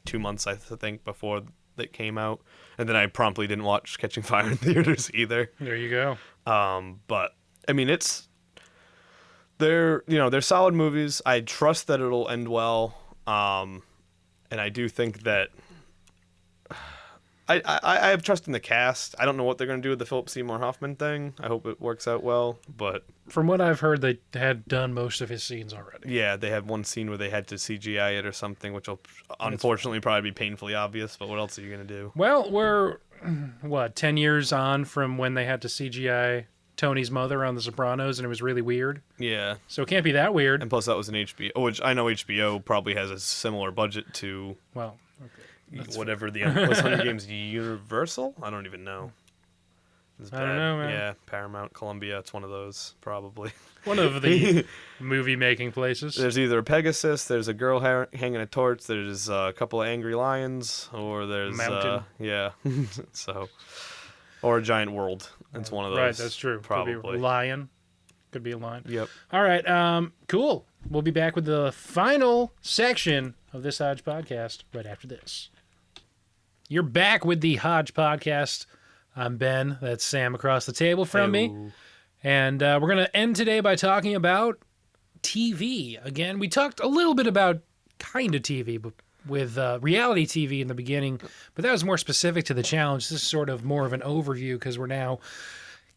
2 months I think before it came out, and then I promptly didn't watch Catching Fire in theaters either. There you go. But I mean, they're solid movies. I trust that it'll end well. And I do think that. I have trust in the cast. I don't know what they're going to do with the Philip Seymour Hoffman thing. I hope it works out well, but... From what I've heard, they had done most of his scenes already. Yeah, they had one scene where they had to CGI it or something, which will unfortunately probably be painfully obvious, but what else are you going to do? Well, we're, 10 years on from when they had to CGI Tony's mother on The Sopranos, and it was really weird. Yeah. So it can't be that weird. And plus that was an HBO, which I know HBO probably has a similar budget to... Well, okay. Whatever was Hunger Games Universal? I don't even know. I don't know, man. Yeah, Paramount, Columbia. It's one of those, probably. One of the movie-making places. There's either a Pegasus, there's a girl hanging a torch, there's a couple of angry lions, or there's... Mountain. Yeah. So... Or a giant world. It's one of those. Right, that's true. Probably. Could be a lion. Could be a lion. Yep. All right, cool. We'll be back with the final section of this Hodge podcast right after this. You're back with the Hodge podcast. I'm Ben. That's Sam across the table from me. And we're going to end today by talking about TV. Again, we talked a little bit about kind of TV, but with reality TV in the beginning, but that was more specific to the challenge. This is sort of more of an overview because we're now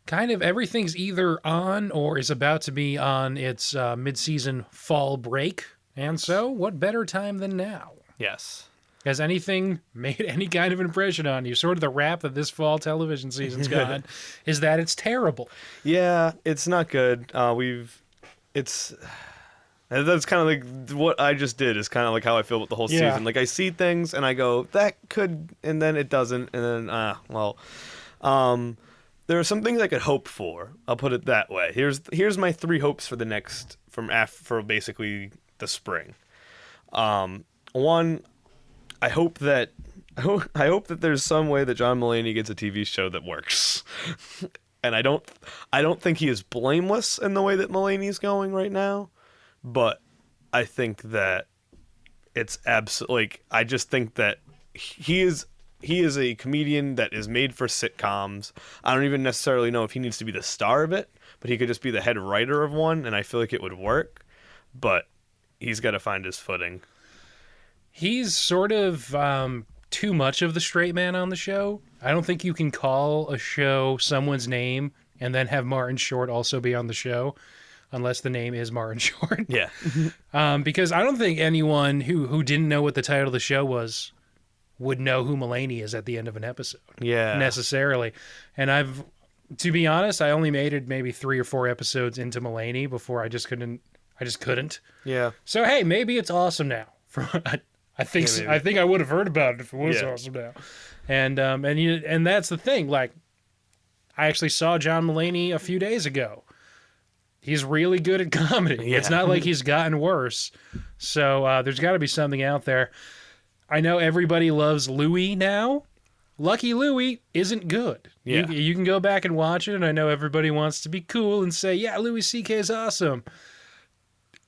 kind of everything's either on or is about to be on its mid-season fall break. And so, what better time than now? Yes. Has anything made any kind of impression on you? Sort of the rap that this fall television season's got is that it's terrible. Yeah, it's not good. And that's kind of like what I just did is kind of like how I feel with the whole Yeah. season. Like I see things and I go, that could, and then it doesn't, and then there are some things I could hope for. I'll put it that way. Here's my 3 hopes for the next for basically the spring. One, I hope that there's some way that John Mulaney gets a TV show that works. And I don't think he is blameless in the way that Mulaney's going right now, but I think that it's absolutely I just think that he is a comedian that is made for sitcoms. I don't even necessarily know if he needs to be the star of it, but he could just be the head writer of one, and I feel like it would work. But he's got to find his footing. He's sort of too much of the straight man on the show. I don't think you can call a show someone's name and then have Martin Short also be on the show, unless the name is Martin Short. Yeah. Because I don't think anyone who didn't know what the title of the show was would know who Mulaney is at the end of an episode. Yeah. Necessarily. And to be honest, I only made it maybe 3 or 4 episodes into Mulaney before I just couldn't. Yeah. So hey, maybe it's awesome now. I think I think I would have heard about it if it was awesome now. And that's the thing. Like, I actually saw John Mulaney a few days ago. He's really good at comedy. Yeah. It's not like he's gotten worse. So there's got to be something out there. I know everybody loves Louie now. Lucky Louie isn't good. Yeah. You can go back and watch it, and I know everybody wants to be cool and say, yeah, Louis C.K. is awesome.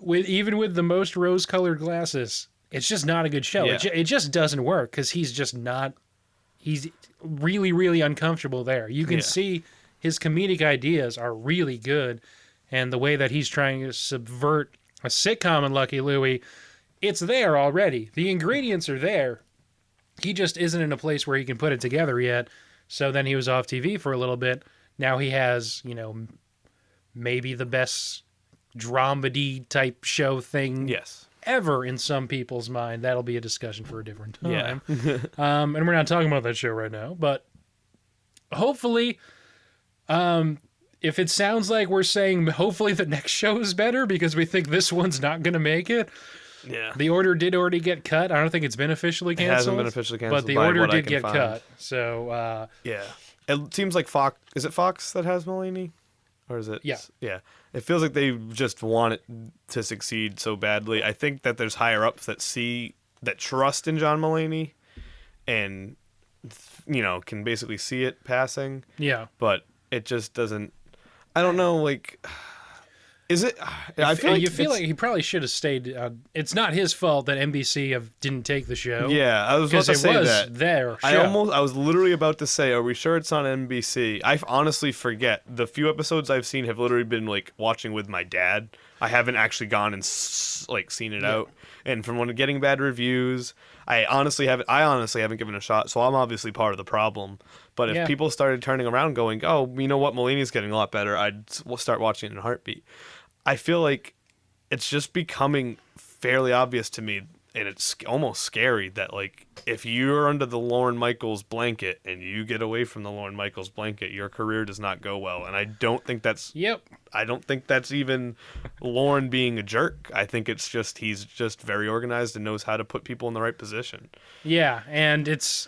Even with the most rose-colored glasses, it's just not a good show. Yeah. It just doesn't work because he's really, really uncomfortable there. You can see his comedic ideas are really good, and the way that he's trying to subvert a sitcom in Lucky Louie, it's there already. The ingredients are there. He just isn't in a place where he can put it together yet. So then he was off TV for a little bit. Now he has, maybe the best dramedy type show thing ever in some people's mind. That'll be a discussion for a different time. Yeah. And we're not talking about that show right now. But hopefully, if it sounds like we're saying hopefully the next show is better because we think this one's not going to make it, yeah. the order did already get cut. I don't think it's been officially canceled. It hasn't been officially canceled, but the by order what I did can get find. cut. So Yeah. It seems like Fox. Is it Fox that has Mulaney? Or is it? Yeah. Yeah. It feels like they just want it to succeed so badly. I think that there's higher ups that trust in John Mulaney and, can basically see it passing. yeah. But it just doesn't. I don't know, like. Is it? I feel like you feel like he probably should have stayed. It's not his fault that NBC didn't take the show. Yeah, I was about because to it say was that. their show. I was literally about to say, are we sure it's on NBC? I honestly forget. The few episodes I've seen have literally been like watching with my dad. I haven't actually gone and seen it out. And from getting bad reviews, I honestly haven't given it a shot. So I'm obviously part of the problem. But if people started turning around going, oh, you know what, Mulaney's getting a lot better, I'd start watching it in a heartbeat. I feel like it's just becoming fairly obvious to me, and it's almost scary that, like, if you're under the Lorne Michaels blanket and you get away from the Lorne Michaels blanket, your career does not go well. And I don't think that's even Lorne being a jerk. I think it's just he's just very organized and knows how to put people in the right position. Yeah, and it's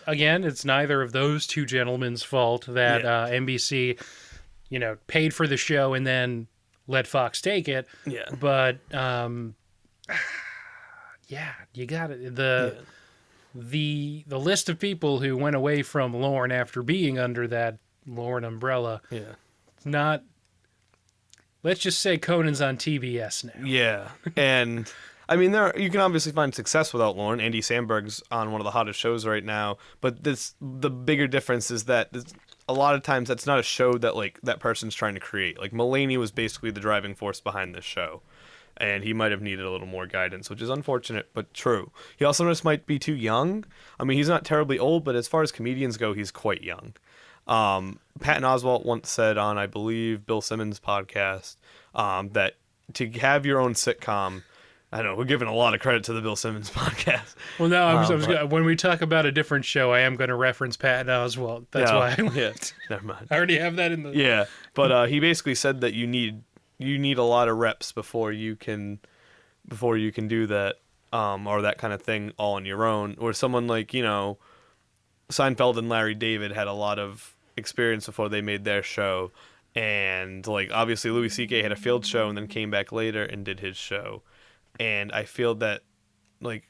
neither of those two gentlemen's fault that NBC, paid for the show and then let Fox take it. Yeah. But you got it. The list of people who went away from Lorne after being under that Lorne umbrella. Yeah. Not. Let's just say Conan's on TBS now. Yeah, and I mean, you can obviously find success without Lorne. Andy Samberg's on one of the hottest shows right now, but the bigger difference is that a lot of times that's not a show that like that person's trying to create. Like Mulaney was basically the driving force behind this show, and he might have needed a little more guidance, which is unfortunate but true. He also just might be too young. I mean, he's not terribly old, but as far as comedians go, he's quite young. Patton Oswalt once said on, I believe, Bill Simmons' podcast, that to have your own sitcom, I know we're giving a lot of credit to the Bill Simmons podcast. Well, no, when we talk about a different show, I am going to reference Patton Oswalt. That's why. Never mind. I already have that in the. Yeah, but he basically said that you need a lot of reps before you can before you can do that, or that kind of thing all on your own. Or someone like, Seinfeld and Larry David had a lot of experience before they made their show. And, like, obviously Louis C.K. had a field show and then came back later and did his show. And I feel that, like,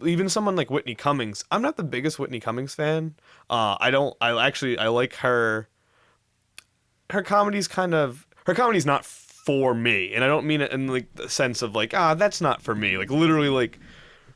even someone like Whitney Cummings, I'm not the biggest Whitney Cummings fan. I like her. Her comedy's not for me. And I don't mean it in, like, the sense of, like, that's not for me. Like, literally, like,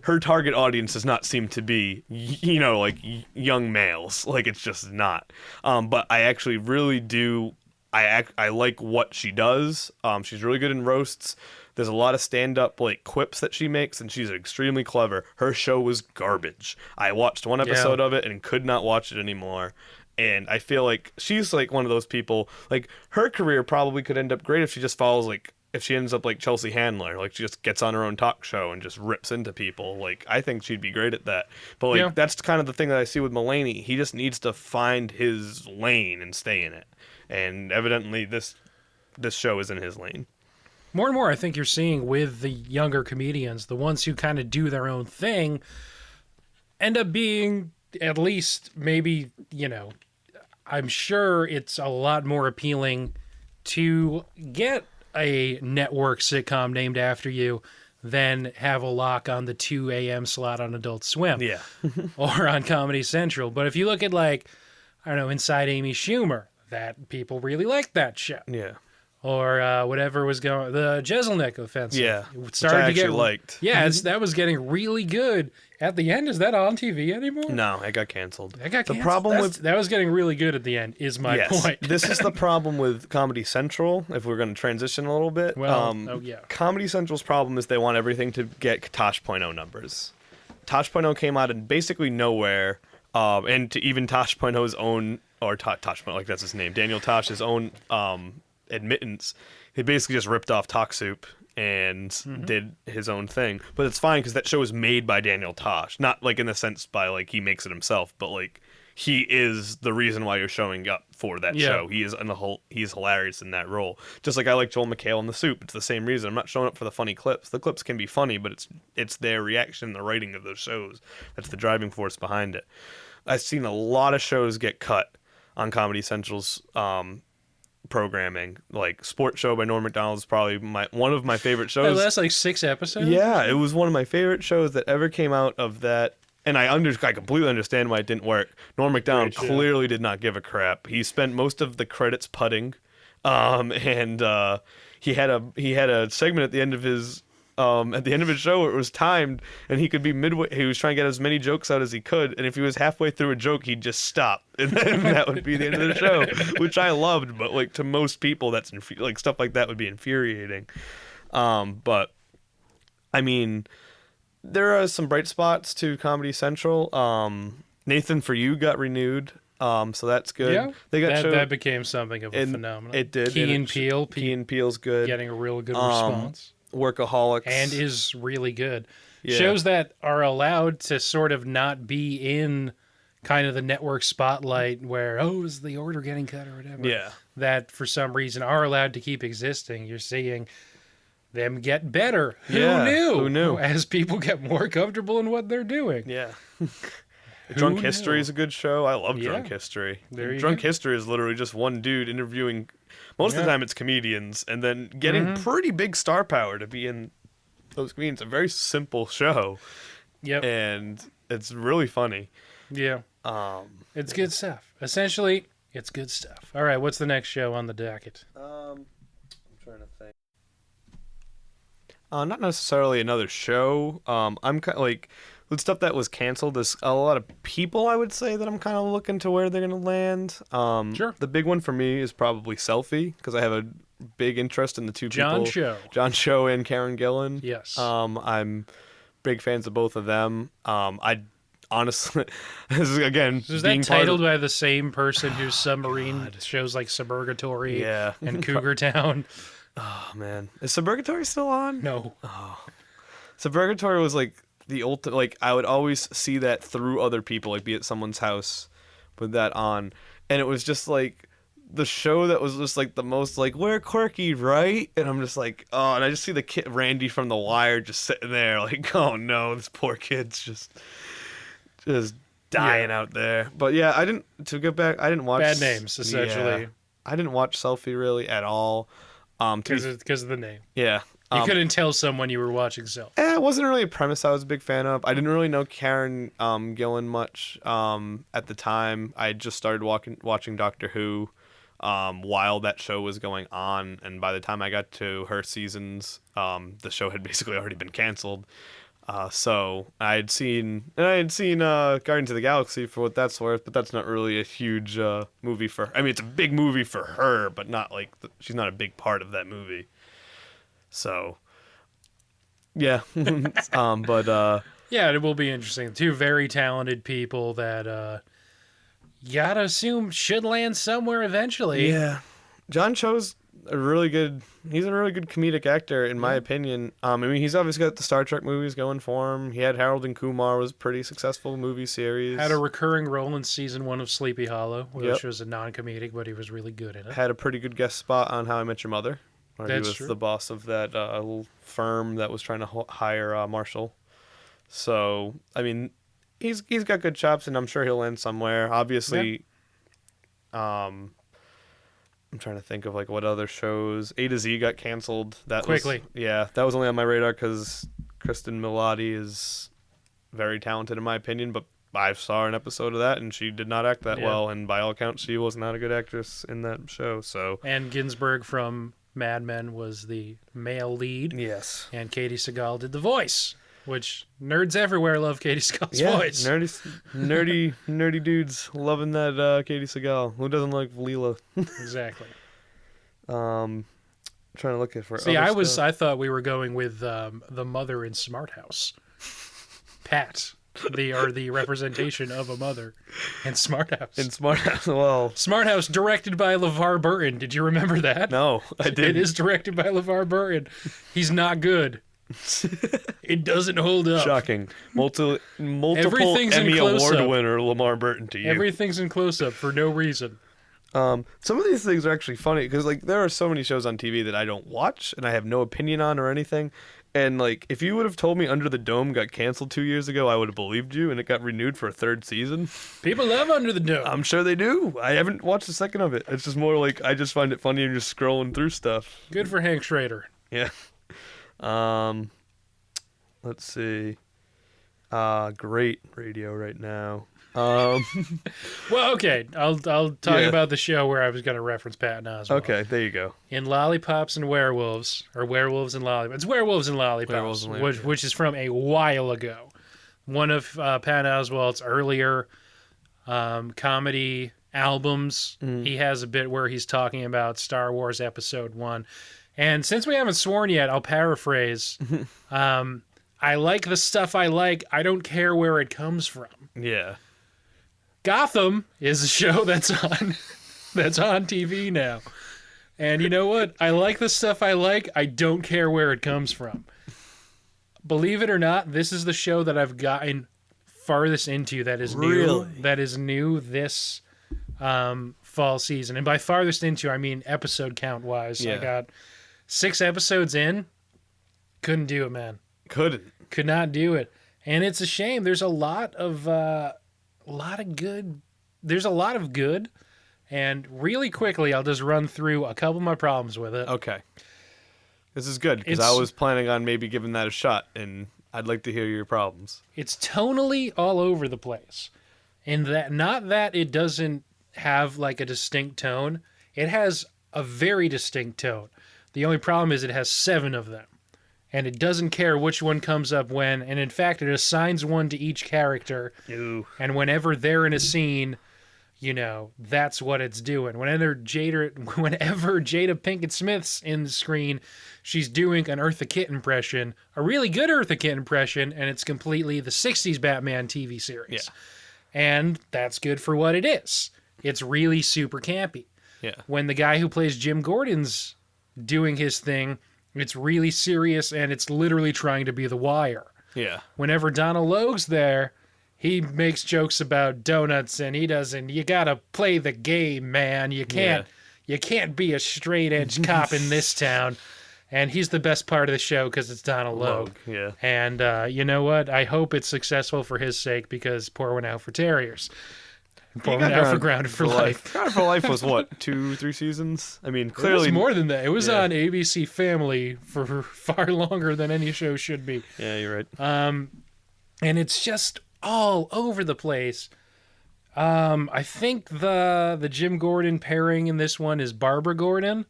her target audience does not seem to be, like, young males. Like, it's just not. But I actually really do. I like what she does. She's really good in roasts. There's a lot of stand-up, like, quips that she makes, and she's extremely clever. Her show was garbage. I watched one episode of it and could not watch it anymore. And I feel like she's, like, one of those people, like, her career probably could end up great if she just follows, like, if she ends up like Chelsea Handler, like, she just gets on her own talk show and just rips into people. Like, I think she'd be great at that. But, like, that's kind of the thing that I see with Mulaney. He just needs to find his lane and stay in it. And evidently this show is in his lane. More and more, I think you're seeing with the younger comedians, the ones who kind of do their own thing, end up being, at least maybe, I'm sure it's a lot more appealing to get a network sitcom named after you than have a lock on the 2 a.m. slot on Adult Swim. Yeah. Or on Comedy Central. But if you look at, like, I don't know, Inside Amy Schumer, that people really like that show. Yeah. Or whatever was going, the Jeselnik Offensive. Yeah, it started which I actually liked. Yeah, that was getting really good. At the end, is that on TV anymore? No, it got canceled. The problem that was getting really good at the end is my point. This is the problem with Comedy Central, if we're going to transition a little bit. Well, Comedy Central's problem is they want everything to get Tosh.0 numbers. Tosh.0 came out of basically nowhere, and to even Tosh.0's own, or Tosh, like that's his name, Daniel Tosh's own admittance, he basically just ripped off Talk Soup and did his own thing. But it's fine because that show is made by Daniel Tosh, not like in the sense by like he makes it himself, but like he is the reason why you're showing up for that show. He is he's hilarious in that role. Just like I like Joel McHale in The Soup. It's the same reason. I'm not showing up for the funny clips. The clips can be funny, but it's their reaction, the writing of those shows that's the driving force behind it. I've seen a lot of shows get cut on Comedy Central's programming. Like Sports Show by Norm Macdonald is probably one of my favorite shows. That's like 6 episodes. Yeah, it was one of my favorite shows that ever came out of that. And I completely understand why it didn't work. Norm Macdonald clearly did not give a crap. He spent most of the credits putting, and he had a segment at the end of his show where it was timed, and he could be midway. He was trying to get as many jokes out as he could, and if he was halfway through a joke, he'd just stop, and then that would be the end of the show, which I loved. But like to most people, that's like stuff like that would be infuriating. But I mean, there are some bright spots to Comedy Central. Nathan For You got renewed. So that's good. Yeah, they got that became something of a phenomenon. It did. Key and Peele's good. Getting a real good response. Workaholics. And is really good. Yeah. Shows that are allowed to sort of not be in kind of the network spotlight where, is the order getting cut or whatever. Yeah. That for some reason are allowed to keep existing. You're seeing them get better. Who knew? As people get more comfortable in what they're doing. Yeah. Drunk History is a good show. I love Drunk History. Drunk History is literally just one dude interviewing. Most of the time it's comedians, and then getting pretty big star power to be in those comedians. A very simple show. Yep. And it's really funny. Yeah. It's good stuff. Essentially, it's good stuff. All right, what's the next show on the docket? I'm trying to think. Not necessarily another show. I'm kind of like with stuff that was canceled. There's a lot of people I would say that I'm kind of looking to where they're gonna land. Sure. The big one for me is probably Selfie because I have a big interest in the two people. John Cho and Karen Gillan. Yes. I'm big fans of both of them. I honestly, this is again. So is that titled by the same person whose Submarine shows like Suburgatory and Cougar Town? Oh man, is Suburgatory still on? No. Oh. Suburgatory was like the ultimate. Like I would always see that through other people, like be at someone's house with that on, and it was just like the show that was just like the most like we're quirky, right? And I'm just like, oh, and I just see the kid Randy from The Wire just sitting there like, oh no, this poor kid's just dying out there. But yeah, I didn't I didn't watch Bad names, essentially. Yeah, I didn't watch Selfie really at all. Because of the name. Yeah. You couldn't tell someone you were watching Self. It wasn't really a premise I was a big fan of. I didn't really know Karen Gillan much at the time. I just started watching Doctor Who while that show was going on, and by the time I got to her seasons, the show had basically already been canceled. So I had seen Guardians of the Galaxy for what that's worth, but that's not really a huge movie for her. I mean, it's a big movie for her, but not like she's not a big part of that movie. So, yeah, but yeah, it will be interesting. Two very talented people that you gotta assume should land somewhere eventually. Yeah, John Cho's he's a really good comedic actor in my opinion. I mean, he's obviously got the Star Trek movies going for him. He had Harold and Kumar, was a pretty successful movie series. Had a recurring role in season 1 of Sleepy Hollow, which was a non-comedic, but he was really good in it. Had a pretty good guest spot on How I Met Your Mother. That's he was true. the boss of that little firm that was trying to hire Marshall. So, I mean, he's got good chops, and I'm sure he'll land somewhere. Obviously, I'm trying to think of like what other shows. A to Z got canceled. That was only on my radar because Kristen Milotti is very talented in my opinion, but I saw an episode of that and she did not act that well, and by all accounts, she was not a good actress in that show. So, and Ginsburg from Mad Men was the male lead. Yes. And Katie Sagal did the voice, which nerds everywhere love Katie Sagal's voice. Nerdy dudes loving that Katie Sagal. Who doesn't like Leela? Exactly. Trying to look at for. See, I thought we were going with the mother in Smart House, Pat. The representation of a mother in Smart House. In Smart House, well. Smart House, directed by LeVar Burton. Did you remember that? No, I didn't. It is directed by LeVar Burton. He's not good. It doesn't hold up. Shocking. Multiple Emmy Award winner Lamar Burton to you. Everything's in close-up for no reason. Some of these things are actually funny because like there are so many shows on TV that I don't watch and I have no opinion on or anything. And, like, if you would have told me Under the Dome got canceled 2 years ago, I would have believed you, and it got renewed for a third season. People love Under the Dome. I'm sure they do. I haven't watched a second of it. It's just more like I just find it funny and just scrolling through stuff. Good for Hank Schrader. Yeah. Let's see. Great radio right now. Well, okay. I'll talk about the show where I was going to reference Patton Oswalt. Okay, there you go. In Lollipops and Werewolves, or Werewolves and Lollipops. It's Werewolves and Lollipops, which is from a while ago. One of Patton Oswalt's earlier comedy albums. He has a bit where he's talking about Star Wars Episode 1. And since we haven't sworn yet, I'll paraphrase. I like the stuff I like. I don't care where it comes from. Yeah. Gotham is a show that's on TV now. And you know what? I like the stuff I like. I don't care where it comes from. Believe it or not, this is the show that I've gotten farthest into that is new. Really? That is new this fall season. And by farthest into, I mean episode count wise. Yeah. I got 6 episodes in. Couldn't do it, man. Could not do it. And it's a shame. There's a lot of good. There's a lot of good. And really quickly, I'll just run through a couple of my problems with it. Okay. This is good, because I was planning on maybe giving that a shot, and I'd like to hear your problems. It's tonally all over the place. And that, not that it doesn't have like a distinct tone. It has a very distinct tone. The only problem is it has 7 of them. And it doesn't care which one comes up when. And in fact, it assigns one to each character. Ew. And whenever they're in a scene, you know, that's what it's doing. Whenever Jada Pinkett Smith's in the screen, she's doing an Eartha Kitt impression, a really good Eartha Kitt impression, and it's completely the 60s Batman TV series. Yeah. And that's good for what it is. It's really super campy. Yeah. When the guy who plays Jim Gordon's doing his thing, it's really serious, and it's literally trying to be The Wire. Yeah. Whenever Donald Logue's there, he makes jokes about donuts, and he doesn't. You gotta play the game, man. You can't. You can't be a straight edge cop in this town. And he's the best part of the show because it's Donald Logue. Yeah. And you know what? I hope it's successful for his sake because pour one out for Terriers. Pour one out for Grounded for Life. Grounded for Life was what, 2-3 seasons? I mean, clearly. It was more than that. It was on ABC Family for far longer than any show should be. Yeah, you're right. And it's just all over the place. I think the Jim Gordon pairing in this one is Barbara Gordon.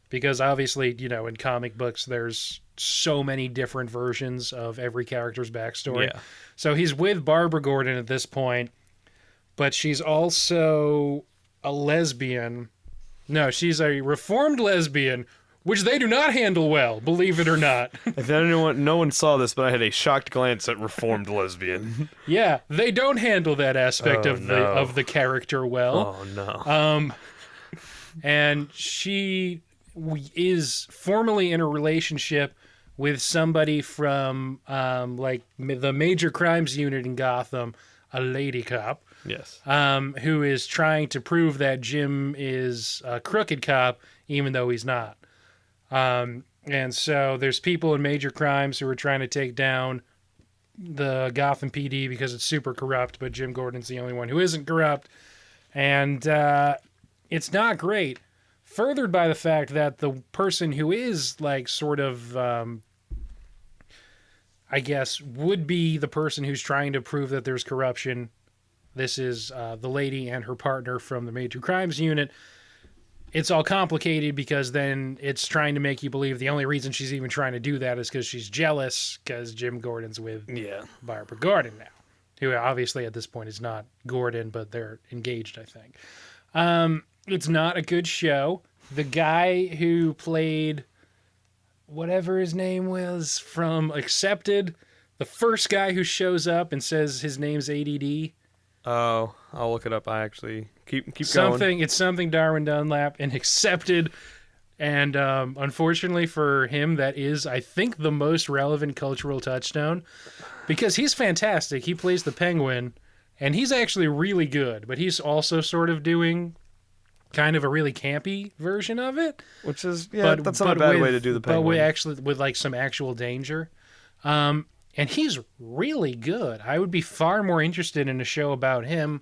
Because obviously, you know, in comic books, there's so many different versions of every character's backstory. Yeah. So he's with Barbara Gordon at this point, but she's also a lesbian. No, she's a reformed lesbian, which they do not handle well, believe it or not. If anyone, no one saw this, but I had a shocked glance at reformed lesbian. Yeah, they don't handle that aspect of the character well. Oh no. And she is formally in a relationship with somebody from like the major crimes unit in Gotham, a lady cop. Yes. Who is trying to prove that Jim is a crooked cop, even though he's not. And so there's people in major crimes who are trying to take down the Gotham PD because it's super corrupt, but Jim Gordon's the only one who isn't corrupt. And it's not great. Furthered by the fact that the person who is like sort of, I guess, would be the person who's trying to prove that there's corruption. This is the lady and her partner from the Major Crimes Unit. It's all complicated because then it's trying to make you believe the only reason she's even trying to do that is because she's jealous because Jim Gordon's with Barbara Gordon now, who obviously at this point is not Gordon, but they're engaged, I think. It's not a good show. The guy who played whatever his name was from Accepted, the first guy who shows up and says his name's ADD. Oh, I'll look it up. I actually keep going. It's something Darwin Dunlap and Accepted. And unfortunately for him, that is, I think, the most relevant cultural touchstone because he's fantastic. He plays the Penguin, and he's actually really good, but he's also sort of doing kind of a really campy version of it, which is that's not a bad way to do the Penguin. But with like some actual danger, and he's really good. I would be far more interested in a show about him.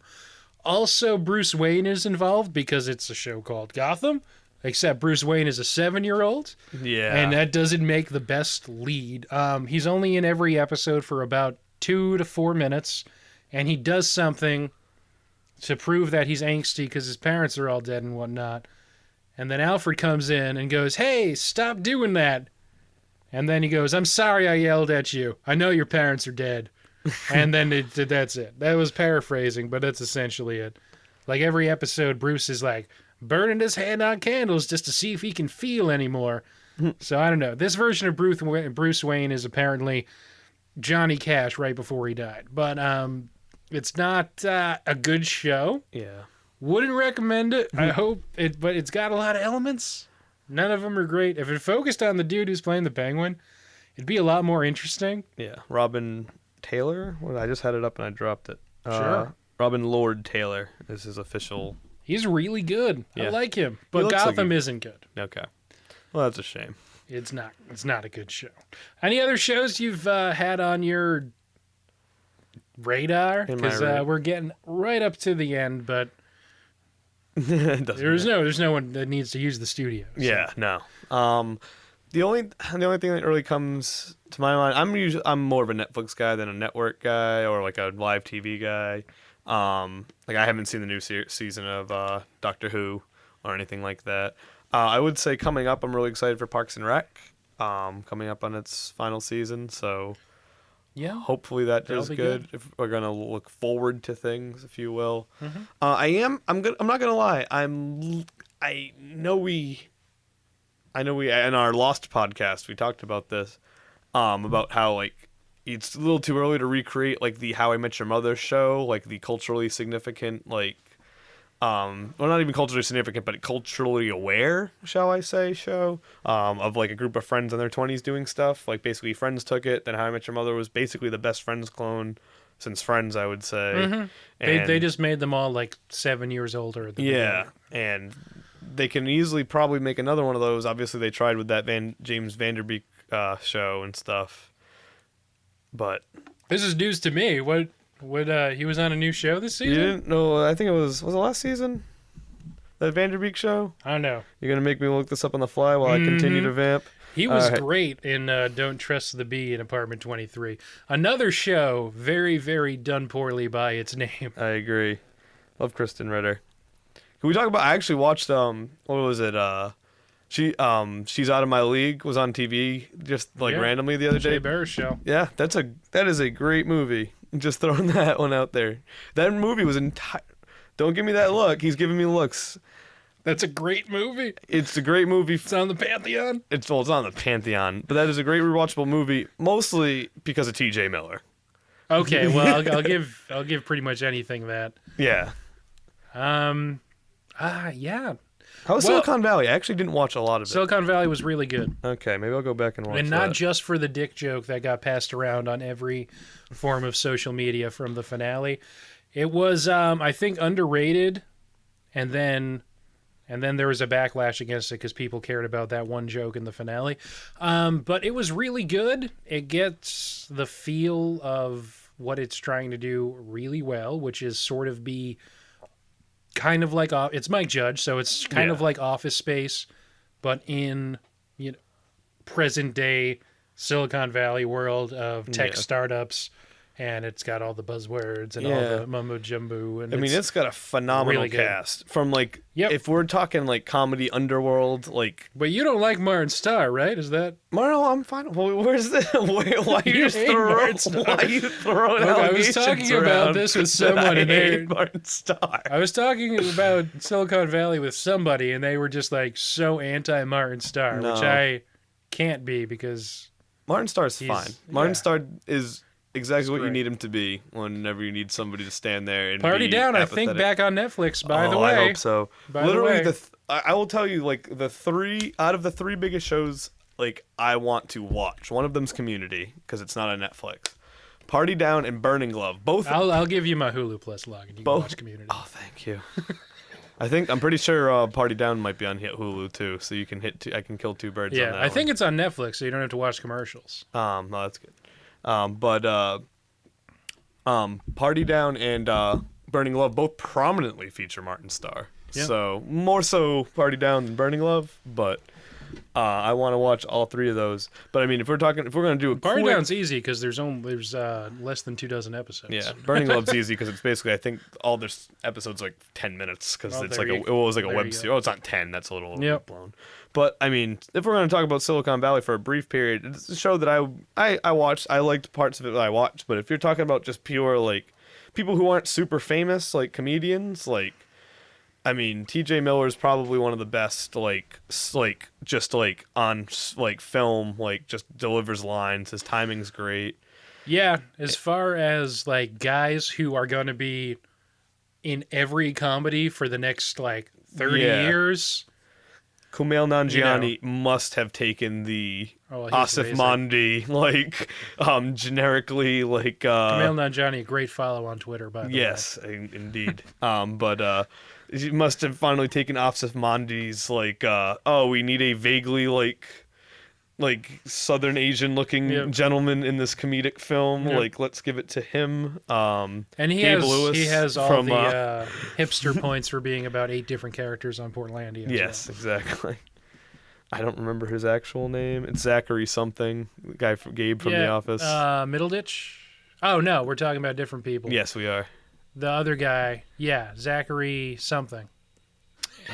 Also, Bruce Wayne is involved because it's a show called Gotham, except Bruce Wayne is a 7-year-old. Yeah, and that doesn't make the best lead. He's only in every episode for about 2 to 4 minutes, and he does something to prove that he's angsty because his parents are all dead and whatnot. And then Alfred comes in and goes, "Hey, stop doing that." And then he goes, "I'm sorry I yelled at you. I know your parents are dead." And then that's it. That was paraphrasing, but that's essentially it. Like every episode, Bruce is like burning his hand on candles just to see if he can feel anymore. So I don't know. This version of Bruce Wayne is apparently Johnny Cash right before he died. But it's not a good show. Yeah. Wouldn't recommend it. I hope it, but it's got a lot of elements. None of them are great. If it focused on the dude who's playing the Penguin, it'd be a lot more interesting. Yeah. Robin Taylor? Well, I just had it up and I dropped it. Sure. Robin Lord Taylor is his official. He's really good. Yeah. I like him. But Gotham isn't good. Okay. Well, that's a shame. It's not. It's not a good show. Any other shows you've had on your radar? Because we're getting right up to the end, but there's no one that needs to use the studio. So. Yeah, no. The only thing that really comes to my mind, I'm more of a Netflix guy than a network guy or like a live TV guy. Like I haven't seen the new season of Doctor Who or anything like that. I would say coming up, I'm really excited for Parks and Rec. Coming up on its final season, so yeah, hopefully that is good. If we're gonna look forward to things, if you will. Mm-hmm. I'm not gonna lie. I know we in our Lost podcast we talked about this, about how like it's a little too early to recreate like the How I Met Your Mother show, like the culturally significant well, not even culturally significant, but culturally aware, shall I say, show of like a group of friends in their 20s doing stuff. Like basically Friends took it, then How I Met Your Mother was basically the best Friends clone since Friends, I would say. Mm-hmm. They just made them all like 7 years older at the beginning. And they can easily probably make another one of those. Obviously, they tried with that James Vanderbeek show and stuff. But this is news to me. What he was on a new show this season? you didn't know? I think it was it last season? That Vanderbeek show? I don't know. You're gonna make me look this up on the fly while I continue to vamp. He was great in Don't Trust the Bee in Apartment 23. Another show very, very done poorly by its name. I agree. Love Kristen Ritter. Can we talk about? I actually watched what was it? She's Out of My League was on TV just randomly the other day. Jay Barr's show. Yeah, that is a great movie. Just throwing that one out there. That movie was Don't give me that look. He's giving me looks. That's a great movie. It's a great movie. It's on the Pantheon. It's on the Pantheon, but that is a great rewatchable movie, mostly because of T.J. Miller. Okay, well, I'll give pretty much anything that. Yeah. Yeah. How was Silicon Valley? I actually didn't watch a lot of it. Silicon Valley was really good. Okay, maybe I'll go back and watch And not just for the dick joke that got passed around on every form of social media from the finale. It was, I think, underrated, and then there was a backlash against it because people cared about that one joke in the finale. But it was really good. It gets the feel of what it's trying to do really well, which is sort of be kind of like it's Mike Judge, so it's kind of like Office Space, but in present day Silicon Valley world of tech startups. And it's got all the buzzwords and all the mumbo jumbo. And it's got a phenomenal really cast. From if we're talking comedy underworld, But you don't like Martin Starr, right? Is that? No, I'm fine. Where's the? Why are you throwing Look, I was allegations talking around about this with someone, and they Martin Starr. I was talking about Silicon Valley with somebody, and they were just so anti Martin Starr, which I can't be because Martin Starr's fine. Martin Starr is exactly what you need him to be whenever you need somebody to stand there and Party be Down, apathetic. I think, back on Netflix, by the way. I hope so. Literally, I will tell you, the three out of the three biggest shows, I want to watch. One of them's Community, because it's not on Netflix. Party Down and Burning Glove. Both. I'll give you my Hulu Plus login. You can watch Community. Oh, thank you. I'm pretty sure Party Down might be on Hulu, too, so you can I can kill two birds on that I think it's on Netflix, so you don't have to watch commercials. No, that's good. Party Down and Burning Love both prominently feature Martin Starr. Yeah. So more so Party Down than Burning Love, but I want to watch all three of those. But I mean, if we're going to do a Party Down's easy because there's less than 24 episodes. Yeah, Burning Love's easy because it's basically I think all their episodes 10 minutes because it's it was a web series. Oh, it's not 10. That's a little blown. But I mean, if we're going to talk about Silicon Valley for a brief period, it's a show that I watched. I liked parts of it that I watched. But if you're talking about just pure people who aren't super famous, comedians, I mean, T.J. Miller is probably one of the best, just on film, just delivers lines. His timing's great. Yeah, as far as guys who are going to be in every comedy for the next 30 years. Kumail Nanjiani must have taken the Asif Mandi, generically, Kumail Nanjiani, a great follow on Twitter, by the way. Yes, indeed. But he must have finally taken Asif Mandi's, we need a vaguely, Southern Asian looking gentleman in this comedic film. Yep. Let's give it to him. And he has all the hipster points for being about 8 different characters on Portlandia. Yes, exactly. I don't remember his actual name. It's Zachary something. The guy from Gabe from The Office. Middleditch? Oh, no, we're talking about different people. Yes, we are. The other guy, Zachary something.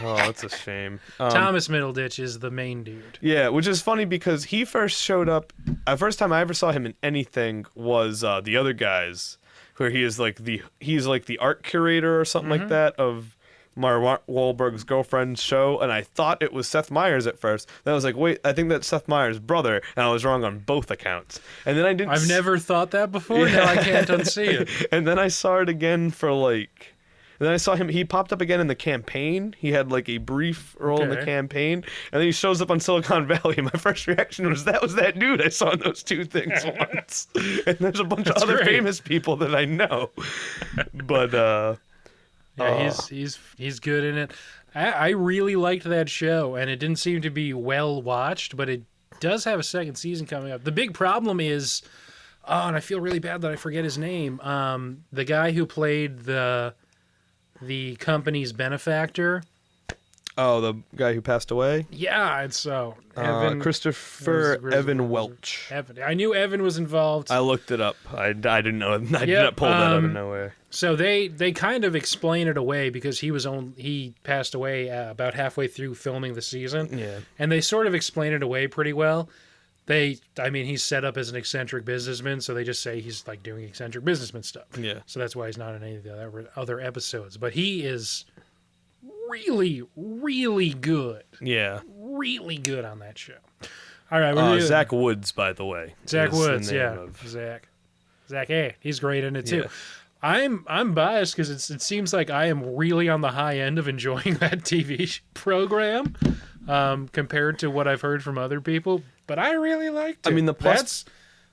Oh, that's a shame. Thomas Middleditch is the main dude. Yeah, which is funny because he first showed up. The first time I ever saw him in anything was The Other Guys, where he is the art curator or something like that of Mark Wahlberg's girlfriend's show, and I thought it was Seth Meyers at first. Then I was like, wait, I think that's Seth Meyers' brother, and I was wrong on both accounts. And then I didn't. I've never thought that before. Yeah. Now I can't unsee it. And then I saw it again for And then I saw him. He popped up again in The Campaign. He had a brief role in The Campaign, and then he shows up on Silicon Valley. And my first reaction was that dude I saw in those two things once. And there's a bunch of other famous people that I know, but. Yeah, he's good in it. I really liked that show, and it didn't seem to be well watched, but it does have a second season coming up. The big problem is, and I feel really bad that I forget his name. The guy who played the company's benefactor. Oh, the guy who passed away? Yeah, it's Evan. Christopher Evan Welch. Evan. I knew Evan was involved. I looked it up. I didn't know. I did not pull that out of nowhere. So they kind of explain it away because he passed away about halfway through filming the season. Yeah. And they sort of explain it away pretty well. He's set up as an eccentric businessman, so they just say he's like doing eccentric businessman stuff. Yeah. So that's why he's not in any of the other episodes. But he is really, really good. Yeah. Really good on that show. All right. Zach Woods, by the way. Zach Woods, yeah. Zach, hey, he's great in it too. Yeah. I'm biased because it seems like I am really on the high end of enjoying that TV program compared to what I've heard from other people. But I really liked it. I mean,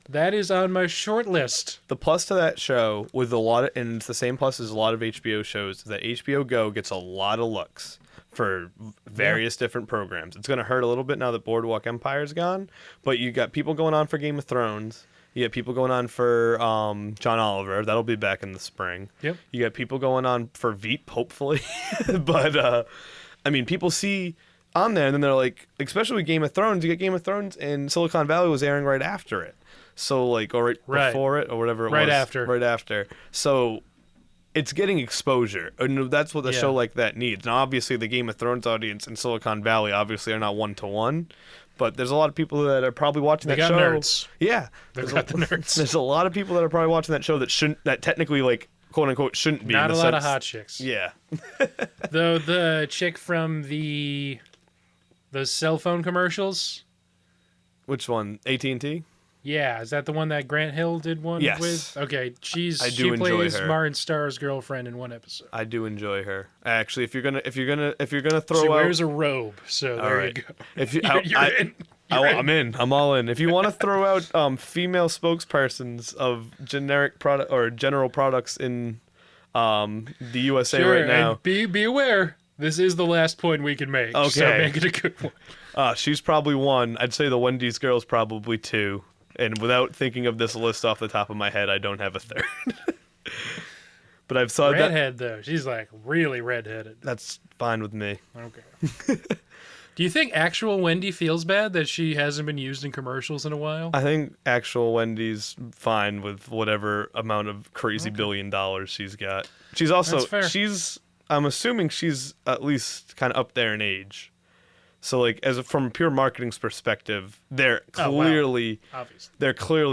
that is on my short list. The plus to that show with and it's the same plus as a lot of HBO shows, is that HBO Go gets a lot of looks for various different programs. It's going to hurt a little bit now that Boardwalk Empire's gone, but you got people going on for Game of Thrones. You got people going on for John Oliver. That'll be back in the spring. Yep. You got people going on for Veep, hopefully. But, I mean, people see on there, and then they're like, especially with Game of Thrones, you get Game of Thrones, and Silicon Valley was airing right after it. So, like, or right before it, or whatever it was. Right after. So, it's getting exposure. And that's what a show like that needs. Now, obviously, the Game of Thrones audience and Silicon Valley obviously are not one-to-one. But there's a lot of people that are probably watching that show. They got nerds. Yeah. They've got the nerds. There's a lot of people that are probably watching that show that technically, like, quote-unquote, shouldn't be. Not a lot of hot chicks. Yeah. Though the chick from those cell phone commercials. Which one? AT&T? Yeah, is that the one that Grant Hill did one with? Okay, she plays Martin Starr's girlfriend in one episode. I do enjoy her. Actually, if you're gonna throw she out, wears a robe, so there you go. If you, I'm in. I'm all in. If you want to throw out female spokespersons of generic product or general products in the USA right now, and be aware. This is the last point we can make. Okay, so make it a good one. She's probably one. I'd say the Wendy's girl's probably two. And without thinking of this list off the top of my head, I don't have a third. But I've saw redhead though. She's like really redheaded. That's fine with me. Okay. Do you think actual Wendy feels bad that she hasn't been used in commercials in a while? I think actual Wendy's fine with whatever amount of crazy $1 billion she's got. She's also I'm assuming she's at least kind of up there in age. So, like, from a pure marketing's perspective, they're clearly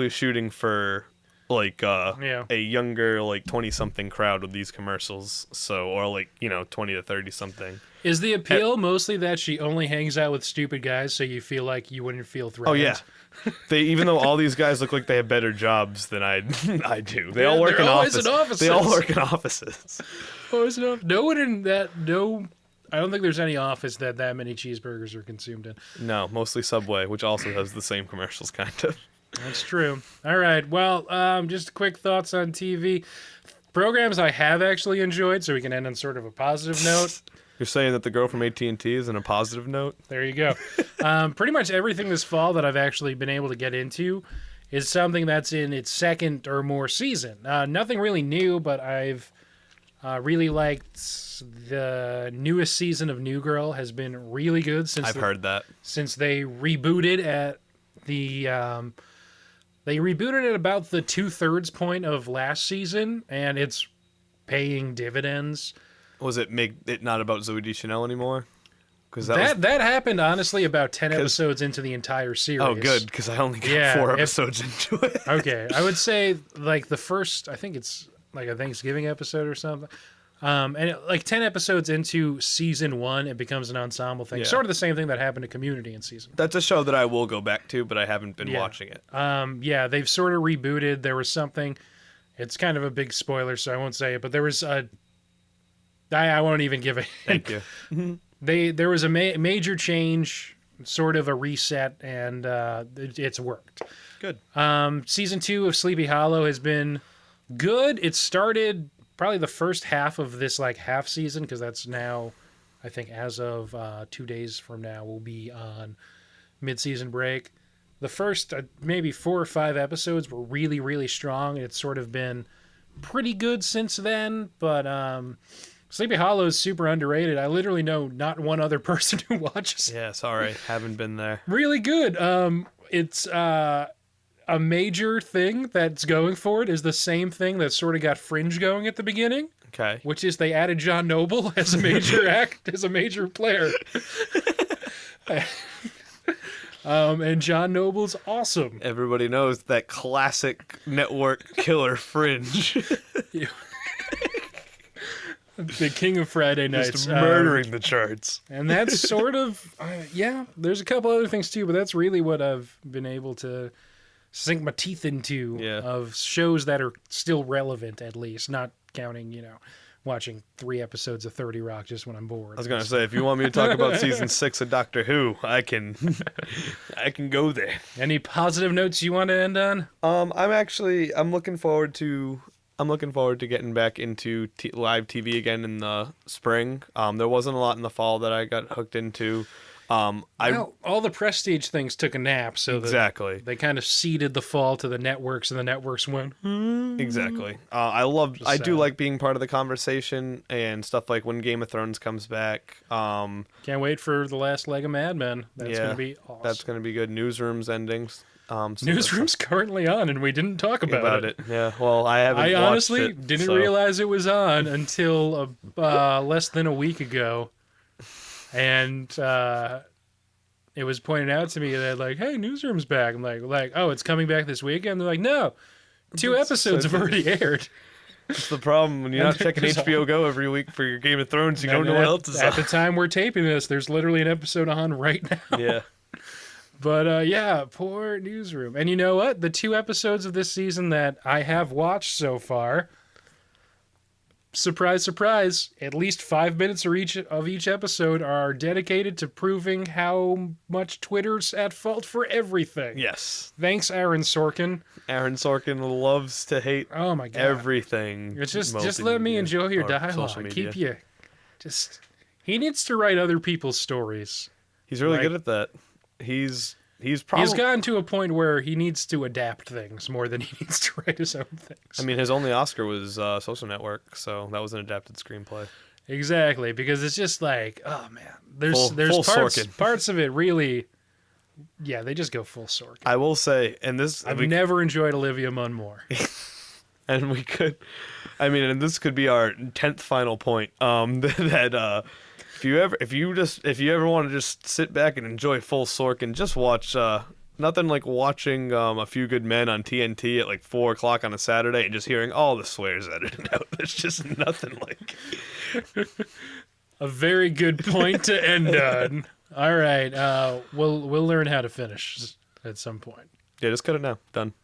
shooting for like a younger, like 20-something crowd with these commercials. So, or like 20 to 30-something. Is the appeal mostly that she only hangs out with stupid guys, so you feel like you wouldn't feel threatened? Oh yeah. Even though all these guys look like they have better jobs than I do. They all work in offices. They all work in offices. No one in that I don't think there's any office that many cheeseburgers are consumed in. No, mostly Subway, which also has the same commercials, kind of. That's true. All right. Well, just quick thoughts on TV. Programs I have actually enjoyed, so we can end on sort of a positive note. You're saying that the girl from AT&T is in a positive note? There you go. Pretty much everything this fall that I've actually been able to get into is something that's in its second or more season. Nothing really new, but I've really liked the newest season of New Girl. Has been really good I've heard that since they rebooted at about the 2/3 point of last season, and it's paying dividends. Was it make it not about Zooey Deschanel anymore? Because that happened honestly about 10 episodes into the entire series. Oh, good, because I only got 4 episodes into it. Okay, I would say like the first, I think it's like a Thanksgiving episode or something. And like 10 episodes into season 1, it becomes an ensemble thing. Yeah. Sort of the same thing that happened to Community in season 1. That's a show that I will go back to, but I haven't been watching it. They've sort of rebooted. There was something, it's kind of a big spoiler, so I won't say it, but there was I won't even give it. Thank you. There was a major change, sort of a reset, and it's worked. Good. Season 2 of Sleepy Hollow has been good. It started probably the first half of this like half season, because that's now, I think as of 2 days from now, we'll be on mid-season break. The first maybe 4 or 5 episodes were really, really strong. It's sort of been pretty good since then, but Sleepy Hollow is super underrated. I literally know not one other person who watches it. Yeah, sorry, haven't been there. Really good. It's a major thing that's going for it is the same thing that sort of got Fringe going at the beginning. Okay. Which is they added John Noble as a major as a major player. And John Noble's awesome. Everybody knows that classic network killer Fringe. The king of Friday nights. Just murdering the charts. And that's sort of, there's a couple other things too, but that's really what I've been able to sink my teeth into of shows that are still relevant, at least, not counting, watching 3 episodes of 30 Rock just when I'm bored. I was gonna say, if you want me to talk about season 6 of Doctor Who, I can go there. Any positive notes you want to end on? I'm looking forward to getting back into live TV again in the spring. There wasn't a lot in the fall that I got hooked into. All the prestige things took a nap, so exactly they kind of ceded the fall to the networks, and the networks went. Exactly. I do like being part of the conversation and stuff like when Game of Thrones comes back. Can't wait for the last leg of Mad Men. That's gonna be awesome. That's gonna be good. Newsroom's endings. Newsroom's currently on, and we didn't talk about it. Yeah. Well, I haven't. I honestly watched it, didn't realize it was on until less than a week ago. And it was pointed out to me that, like, hey, Newsroom's back. I'm like, oh, it's coming back this weekend? They're like, no, 2 episodes have already aired. That's the problem. When you're not checking HBO Go every week for your Game of Thrones, you don't know what else is on. At the time we're taping this, there's literally an episode on right now. Yeah. But, poor Newsroom. And you know what? The 2 episodes of this season that I have watched so far, surprise, surprise, at least 5 minutes of each episode are dedicated to proving how much Twitter's at fault for everything. Yes. Thanks, Aaron Sorkin. Aaron Sorkin loves to hate everything. It's just let me enjoy your dialogue. Keep you. He needs to write other people's stories. He's really good at that. He's gotten to a point where he needs to adapt things more than he needs to write his own things. I mean, his only Oscar was Social Network, so that was an adapted screenplay. Exactly, because it's just like, oh man, there's parts of it really, they just go full Sorkin. I will say, I've never enjoyed Olivia Munn more. And this could be our 10th final point. That if you ever want to just sit back and enjoy full Sorkin, just watch nothing like watching A Few Good Men on TNT at like 4:00 on a Saturday and just hearing all the swears edited out. There's just nothing like. A very good point to end on. All right, we'll learn how to finish at some point. Yeah, just cut it now. Done.